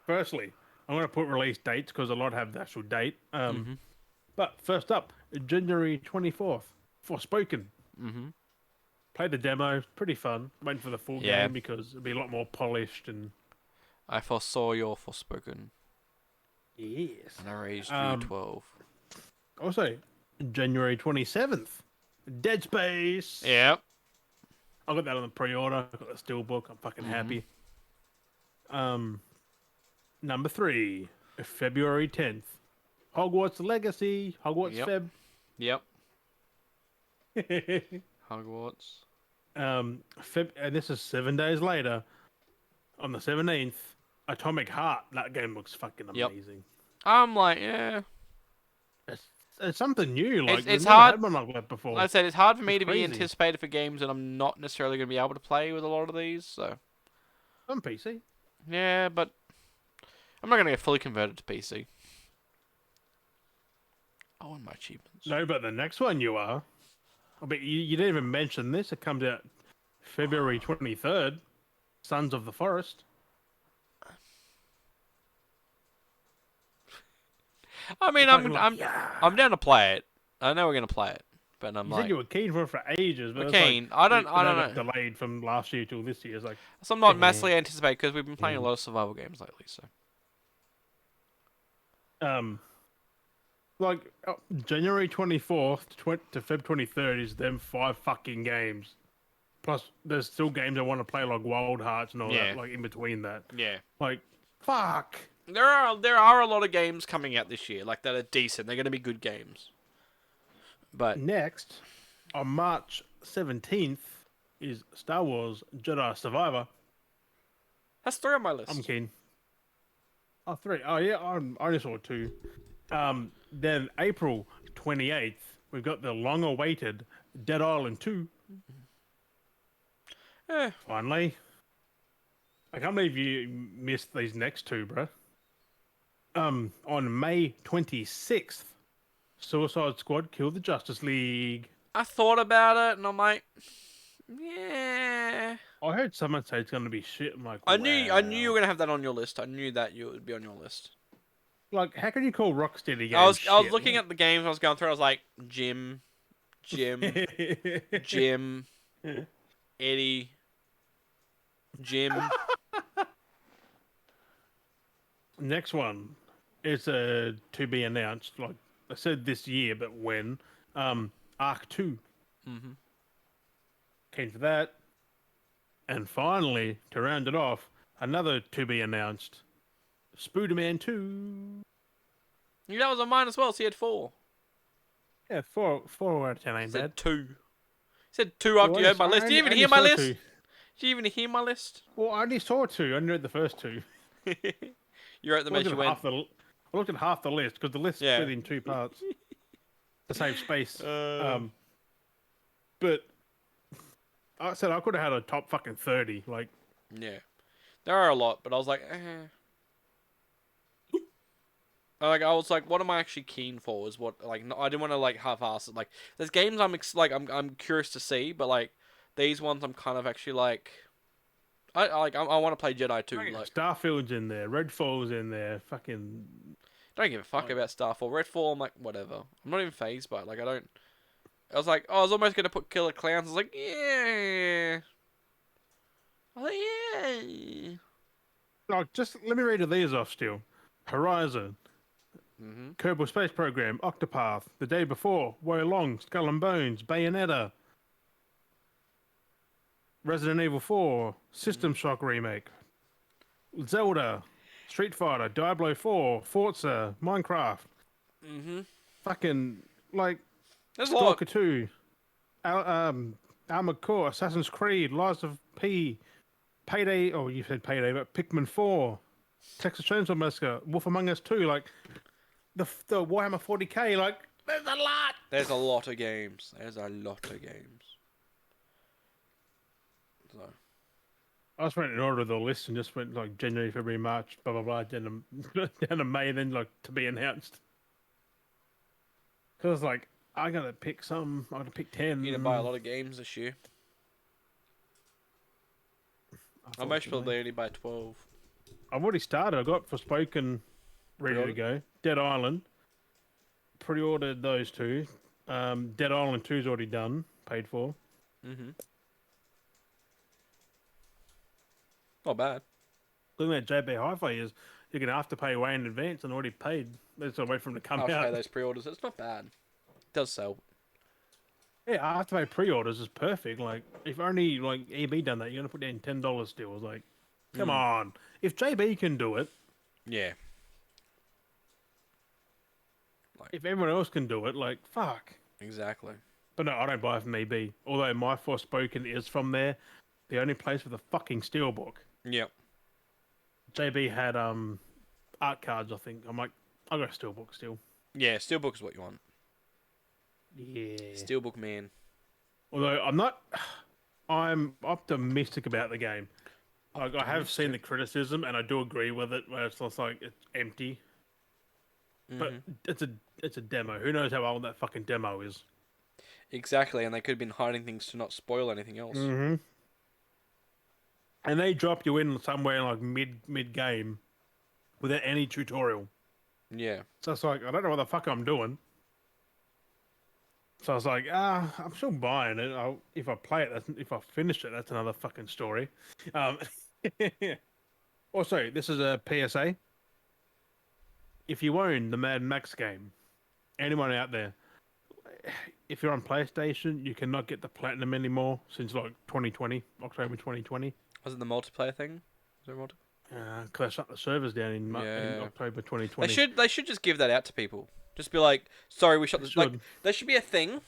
firstly, I'm going to put release dates because a lot have the actual date. But first up, January 24th, Forspoken. Played the demo, pretty fun. Waiting for the full game because it'll be a lot more polished and. I foresaw your Forspoken. Yes. And I raised you 12. Also, January 27th, Dead Space. Yep. I got that on the pre-order. I got the steelbook. I'm fucking happy. Number 3, February 10th, Hogwarts Legacy. Hogwarts Feb. Yep. Hogwarts. And this is 7 days later. On the 17th, Atomic Heart. That game looks fucking amazing. I'm like, yeah. It's something new. Like It's never hard. had one like that before. Like I said, it's hard for me to be crazy. anticipated for games that I'm not necessarily going to be able to play with a lot of these. So On PC. yeah, but I'm not going to get fully converted to PC. I want my achievements. No, but the next one you are. I bet you didn't even mention this. It comes out February 23rd. Sons of the Forest. I mean, You're I'm fucking I'm like, yeah. I'm down to play it. I know we're going to play it, but I'm You like, said you were keen for ages, but I'm it's keen. Like, I don't know. Delayed from last year till this year. It's like So I'm not massively anticipated because we've been playing a lot of survival games lately. So like January 24th to Feb 23rd is them 5 fucking games. Plus, there's still games I want to play like Wild Hearts and all that. Like in between that. yeah. Like fuck. There are a lot of games coming out this year, like that are decent. They're going to be good games. But Next, on March 17th, is Star Wars Jedi Survivor. that's 3 on my list. I'm keen. Oh, 3. Oh, yeah, I only saw 2. Then April 28th, we've got the long-awaited Dead Island 2. Finally. I can't believe you missed these next 2, bro. On May 26th, Suicide Squad Kill the Justice League. I thought about it, and I'm like, yeah. I heard someone say it's going to be shit. I'm like, I knew you wow. were gonna have that on your list. I knew that you would be on your list. Like, how can you call Rocksteady games I was shit? looking at the games I was going through. I was like, Jim, Eddie, Jim. Next one is to be announced. Like I said, this year, but when? Arc 2. Keen for that. And finally, to round it off, another to be announced, Spooderman 2. Yeah, that was on mine as well. So you had 4. Yeah, 4 out of 10 ain't Said bad. 2. You said 2 after you heard my list. Did you even hear my list? Did you even hear my list? Well, I only saw 2. I only read the first 2. You wrote them as you went. I looked at half the list because the list split in 2 parts to save space. But I said I could have had a top fucking 30. Like, yeah, There are a lot, but I was like, eh. Like I was like, what am I actually keen for? Is what like no, I didn't want to like half-ass it. Like there's games I'm curious to see, but like these ones I'm kind of actually like I want to play Jedi too. Right, Like Starfield's in there, Redfall's in there, fucking don't give a fuck like about Starfall, Redfall. I'm like whatever. I'm not even phased by it. Like I don't. I was like, oh, I was almost gonna put Killer Clowns. I was like, yeah. I was like, yeah. like just let me read these off still. Horizon, Mhm. Kerbal Space Program, Octopath, The Day Before, Wo Long, Skull and Bones, Bayonetta, Resident Evil 4, System Mhm. Shock Remake, Zelda, Street Fighter, Diablo 4, Forza, Minecraft, Mhm. fucking like There's a lot. Stalker 2, Armored Core, Assassin's Creed, Lies of P, Payday. Oh, you said Payday, but Pikmin 4, Texas Chainsaw Massacre, Wolf Among Us 2, like the Warhammer 40k. Like there's a lot. There's a lot of games. There's a lot of games. So I just went in order of the list and just went like January, February, March, blah blah blah, down to May, then like to be announced. Because like I gotta pick some. I gotta pick you need to buy a 10. lot of games this year. I most Unfortunately, probably only buy 12. I've already started. I got Forspoken ready to Pre-ordered. go. Dead Island pre-ordered those two. Dead Island 2's already done, paid for. Mhm. Not bad. Looking at JB Hi-Fi is you're gonna have to pay way in advance and already paid. Let's wait for them to come I'll show out. those pre-orders. It's not bad. It does sell. Yeah, I have to pay pre-orders is perfect. Like if only like EB done that, you're gonna put down $10 still. It's like, come Mm. on. If JB can do it, Yeah. Like if everyone else can do it, like fuck. exactly. But no, I don't buy it from EB. Although my Forspoken is from there, the only place with a fucking steelbook. Yep. JB had art cards, I think. I'm like, I got a steelbook still. Yeah. Steelbook is what you want. Yeah. Steelbook man. Although I'm not, I'm optimistic about the game. Like I have seen the Optimistic. criticism, and I do agree with it. Where it's just like it's empty, but Mhm. it's a demo. Who knows how old that fucking demo is? Exactly, and they could have been hiding things to not spoil anything else. Mm-hmm. And they drop you in somewhere like mid game without any tutorial. Yeah. So it's like I don't know what the fuck I'm doing. So I was like, I'm still buying it. If I play it, if I finish it, that's another fucking story. Um, also, this is a PSA. If you own the Mad Max game, anyone out there, if you're on PlayStation, you cannot get the platinum anymore since like 2020, October 2020. Was it the multiplayer thing? Was there multi- Because they shut the servers down in Yeah. October They 2020. should. They should just give that out to people. Just be like, sorry, we shut They this. Like, should. there should be a thing.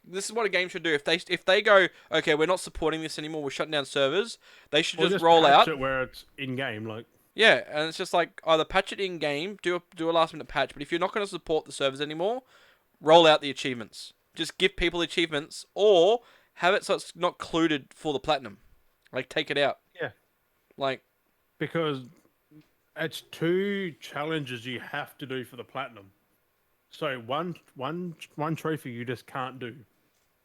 This is what a game should do. If they go, okay, we're not supporting this anymore. We're shutting down servers. They should Or just just roll patch out. it where it's in game. Like, Yeah, and it's just like either patch it in game, do a last minute patch. But if you're not going to support the servers anymore, roll out the achievements. Just give people achievements, or have it so it's not included for the platinum. Like take it out. yeah, Like because it's two challenges you have to do for the platinum. So one trophy you just can't do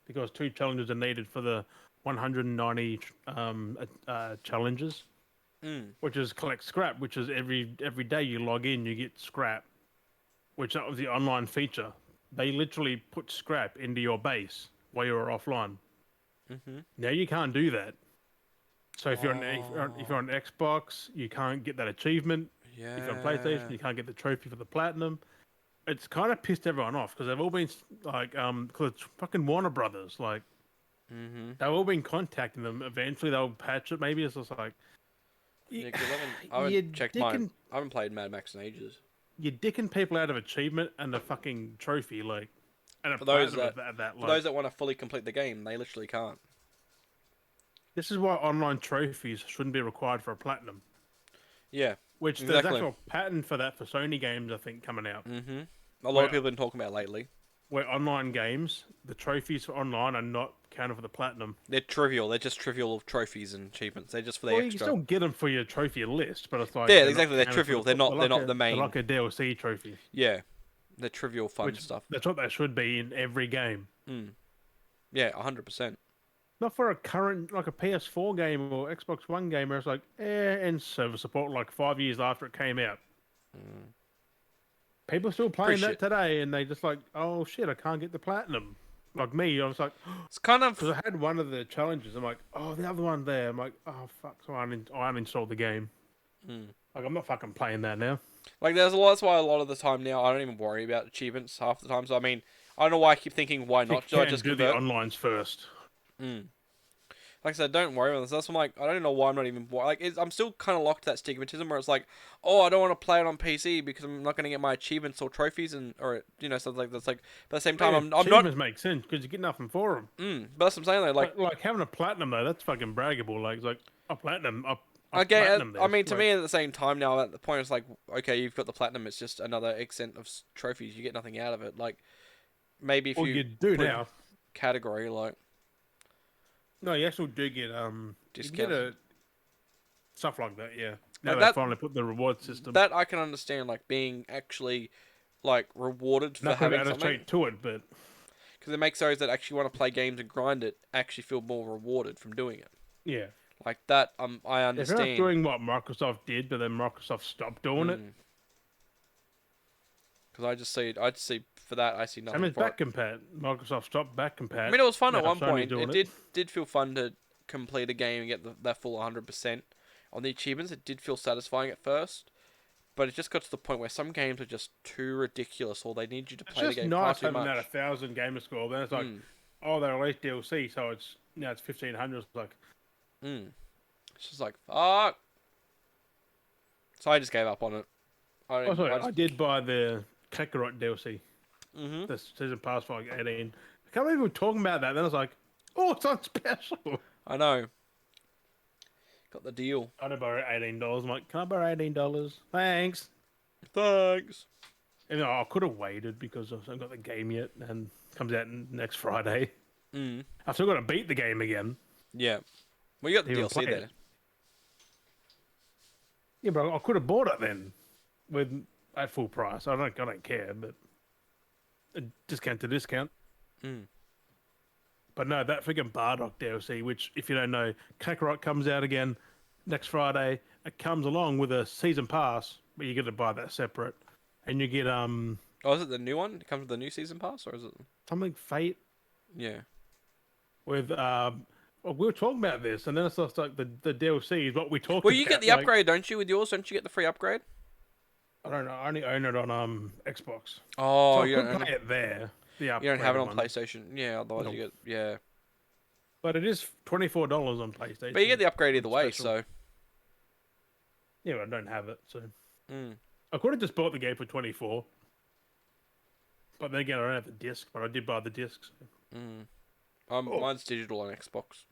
because two challenges are needed for the 190 challenges, mm, which is collect scrap, which is every day you log in you get scrap, which that was the online feature. They literally put scrap into your base while you were offline. mm-hmm. Now you can't do that. So if you're Oh, on Xbox, you can't get that achievement. If you're on PlayStation, yeah. you can't get the trophy for the platinum. It's kind of pissed everyone off because they've all been like, because it's fucking Warner Brothers. Like Mm-hmm. they've all been contacting them. Eventually they'll patch it. Maybe it's just like you, Yeah, because I you're haven't checked mine. dicking I haven't played Mad Max in ages. you're dicking people out of achievement and a fucking trophy, like, and a For those platinum that at that. for Like those that want to fully complete the game, they literally can't. this is why online trophies shouldn't be required for a platinum. Yeah, Which there's exactly. actual patent for that for Sony games, I think, coming out. Mm-hmm. A lot of Where people have been talking about it lately. where online games, the trophies for online are not counted for the platinum. They're trivial. They're just trivial trophies and achievements. They're just for the Well, you can extra. still get them for your trophy list, but it's like Yeah, they're not exactly. They're counted for trivial. the. They're not. They're not the They're main. like a DLC trophy, Yeah, they're trivial fun which stuff. that's what they should be in every game. Yeah, 100%. Not for a current like a PS4 game or Xbox One game where it's like, end server support like 5 years after it came out. People still playing Appreciate. that today, and they just like, oh shit, I can't get the platinum. Like me, I was like, It's kind of. because I had one of the challenges. I'm like, oh, the other one there. I'm like, oh fuck, so I uninstalled the game. Like I'm not fucking playing that now. Like, there's a lot. That's why a lot of the time now I don't even worry about achievements half the time. So I mean, I don't know why I keep thinking why not? You I can just do the convert. onlines first. Like I said, don't worry about this. That's why I'm like, I don't know why I'm not even like. I'm still kind of locked to that stigmatism where it's like, oh, I don't want to play it on PC because I'm not going to get my achievements or trophies and or something like that's like. But at the same time, I'm not. Achievements make sense because you get nothing for them. But that's what I'm saying though. Like having a platinum though, that's fucking braggable. Like it's like a platinum, Okay, platinum. I mean, to like, me, at the same time now, at the point, it's like, okay, you've got the platinum. It's just another extent of trophies. You get nothing out of it. Like, maybe if well, you you do put now. category, like, No, you actually do get you get discounts. stuff like that. Yeah. Now Like they that, finally put the reward system. that I can understand, like, being actually, like, rewarded for Nothing to having add something. straight to it, but Because it makes those that actually want to play games and grind it actually feel more rewarded from doing it. yeah. Like that, I If you're understand. not doing what Microsoft did, but then Microsoft stopped doing it. Because I just see for that, I see I nothing mean, it's for back it. compat. Microsoft stopped back compat. I mean, it was fun Now at one Sony's point. doing It did feel fun to complete a game and get that full 100% on the achievements. It did feel satisfying at first, but it just got to the point where some games are just too ridiculous, or they need you to It's play the just game nice far too having much. that 1,000 gamer score. Then it's like, oh, they released DLC, so it's 1,500. It's like, It's just like fuck. So I just gave up on it. oh, sorry, I did buy the Kakarot DLC. Mm-hmm. The season pass for like 18. I can't believe we were talking about that. Then I was like, oh, it's on special. I know. Got the deal. I had to borrow $18. I'm like, can I borrow $18? Thanks. Thanks. And I could have waited because I haven't got the game yet, and it comes out next Friday. I've still got to beat the game again. Yeah. Well, you got the Even DLC play there. it. Yeah, but I could have bought it then at full price. I don't care, but a discount to discount. But no, that freaking Bardock DLC, which if you don't know, Kakarot comes out again next Friday. It comes along with a season pass, but you got to buy that separate, and you get Oh, is it the new one? It comes with the new season pass, or is it? something Fate Yeah. with well, we were talking about this, and then it's just like the DLC is what we talked about. Well, you get the upgrade, don't you? With yours, don't you get the free upgrade? I don't know. I only own it on Xbox. Oh, So I you could don't. play it there. The You don't have it on one. PlayStation. Yeah, otherwise Nope. you get yeah. But it is $24 on PlayStation. But you get the upgrade either way, Special. so. Yeah, but I don't have it, so Mm. I could have just bought the game for 24. But then again, I don't have the disc, but I did buy the disc. So. Mine's digital on Xbox.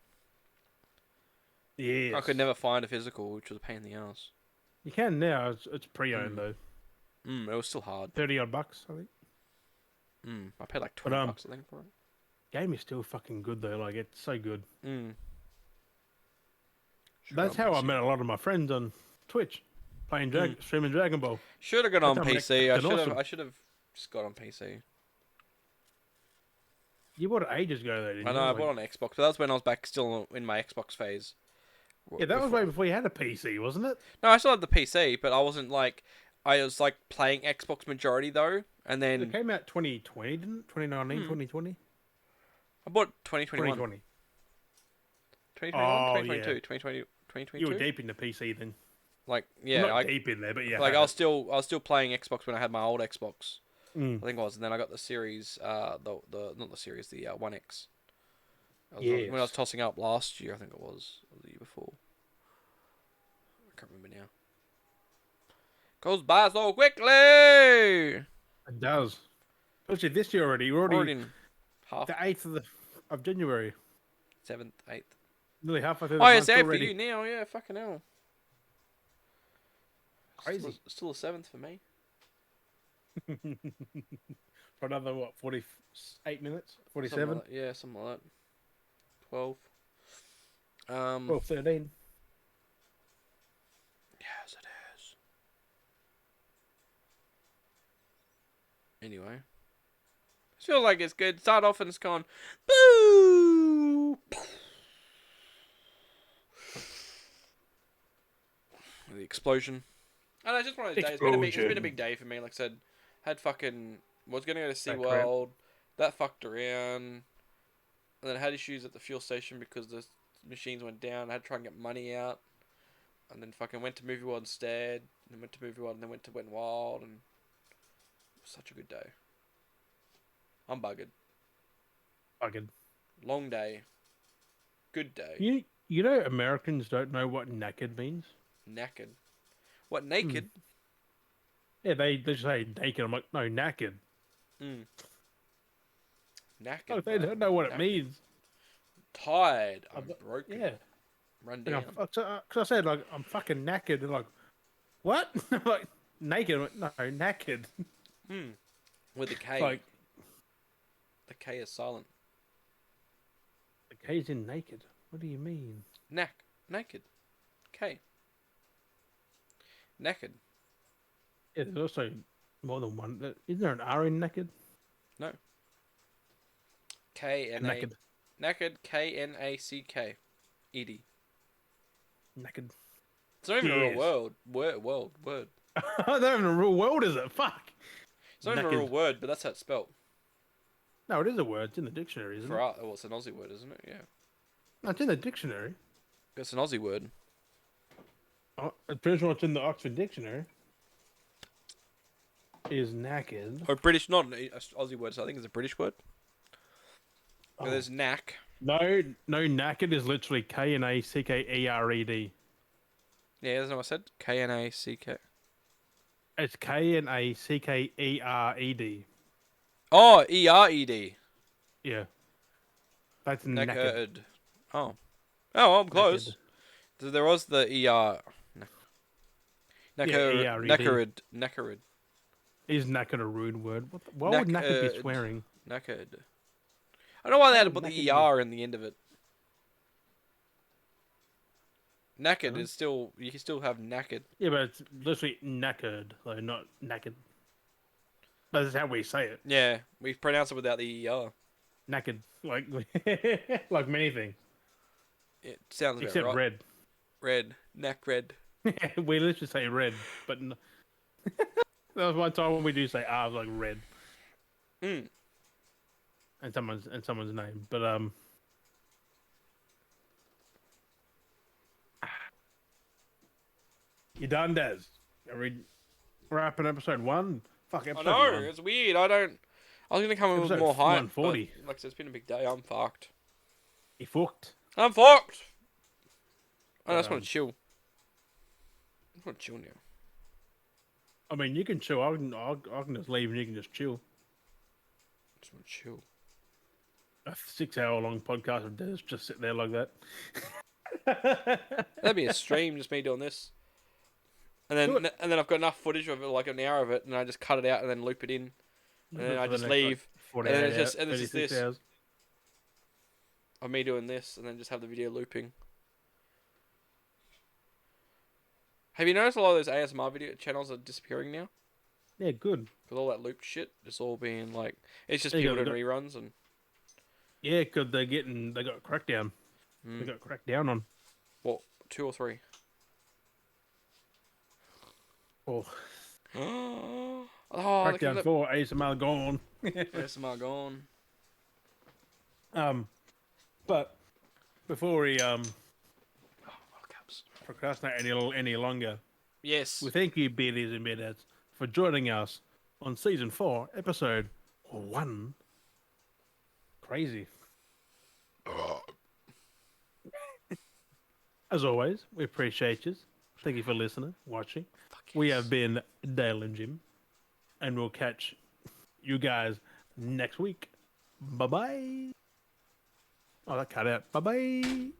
Yes. I could never find a physical, which was a pain in the ass. You can now. It's pre-owned though. It was still hard. 30 odd bucks, I think. I paid like $20, I think, for it. Game is still fucking good though. Like it's so good. Should've That's got on how I PC. met a lot of my friends on Twitch, playing streaming Dragon Ball. Should have got on That's how PC. awesome. I should have just got on PC. You bought it ages ago though, didn't I you? know, I Like- bought it on Xbox, but that was when I was back still in my Xbox phase. Yeah, that was way before you had a PC, wasn't it? No, I still had the PC, but I wasn't like I was like playing Xbox majority though, and then It came out 2020, didn't it? 2019, 2020? I bought 2021. 2020. 2021, Oh, 2022, yeah. 2020, You 2022. were deep into PC then. Like Well, yeah, not deep in there, but yeah. like I was still playing Xbox when I had my old Xbox. Mm. I think it was, and then I got the Series, the not the Series, the One X. When I was Yes. tossing up last year, I think it was, or the year before. I can't remember now. Goes by so quickly. It does. Especially this year already. We're already in half the 8th of January. 7th, 8th. Nearly halfway through the Oh, yeah, month it's out for already. you now. Yeah, fucking hell. Crazy. Still a 7th for me. for another, what, 48 minutes? Something 47? like that. Yeah, something like that. 12. Well, 13. Yes, it is. Anyway. I feel like it's good. Start off and it's gone. Boo! The explosion. And it's just one of those days. It's been a big day for me. Like I said, had fucking was gonna go to That crap. SeaWorld. That fucked around. And then I had issues at the fuel station because the machines went down. I had to try and get money out. And then fucking went to Movie World instead. And then went to Movie World and then went to Wet n Wild. And it was such a good day. I'm buggered. Fucking. Long day. Good day. You know Americans don't know what knackered means? Knackered. What, naked? Yeah, they just say naked. I'm like, no, knackered. Mm. Knackered. Oh, they don't know what it means. Tired. I'm broken. Yeah. Run down. Because I said, like, I'm fucking knackered. They're like, what? I'm like, naked. I'm like, no, knackered. With a K. Like, the K is silent. the K's in naked. What do you mean? Naked. K. Naked. Yeah, there's also more than one. Isn't there an R in naked? No. K-N-A... Naked. Naked. K-N-A-C-K. E-D. Naked. It's not even a real word. Not even a real word, is it? Fuck. It's not even a real word, but that's how it's spelled. No, it is a word. It's in the dictionary, isn't it? Well, it's an Aussie word, isn't it? Yeah. No, it's in the dictionary. It's an Aussie word. I'm pretty sure it's in the Oxford Dictionary. Is knackered. Or British, not an Aussie word, so I think it's a British word. Oh. There's knack. No, knackered is literally Knackered. Yeah, that's what I said. K-N-A-C-K. It's Knackered. Oh, E-R-E-D. Yeah. That's knackered. Knackered. Oh. Oh, I'm close. There was the E-R. Knackered. Is knackered a rude word? Why would knackered be swearing? Knackered. I don't know why they had to put the ER in the end of it. Knackered is still... You can still have knackered. Yeah, but it's literally knackered, though, not knackered. But that's how we say it. Yeah, we pronounce it without the ER. Knackered. Like, like many things. It sounds about Except right. red. Red. Neck red. We literally say red, but... That was one time when we do say I was like red. And someone's name. But you done, Des? We're up in episode 1. Fuck, episode I know, 1. it's weird. I was gonna come in with more hype. 140. Like I said, it's been a big day. I'm fucked. You fucked. I'm fucked. I just want to chill. I just want to chill now. I mean, you can chill. I can just leave and you can just chill. Just want to chill. A 6-hour-long podcast of Des just sit there like that. That'd be a stream, just me doing this. And then I've got enough footage of it, like an hour of it, and I just cut it out and then loop it in. And then I just leave. Like, and then it's just this. Hours. Of me doing this, and then just have the video looping. Have you noticed a lot of those ASMR video channels are disappearing now? Yeah, good. Because all that looped shit, it's all being like... It's just people doing reruns and... Yeah, because they got cracked down. They got cracked down on. What, 2 or 3? Oh. Crackdown 4, ASMR gone. ASMR gone. But before we procrastinate any longer, yes, we thank you, Beardies and Beardads, for joining us on season 4, episode 1. Crazy. As always, we appreciate you. Thank you for listening, watching. Yes. We have been Dale and Jim, and we'll catch you guys next week. Bye-bye. Oh, that cut out. Bye-bye.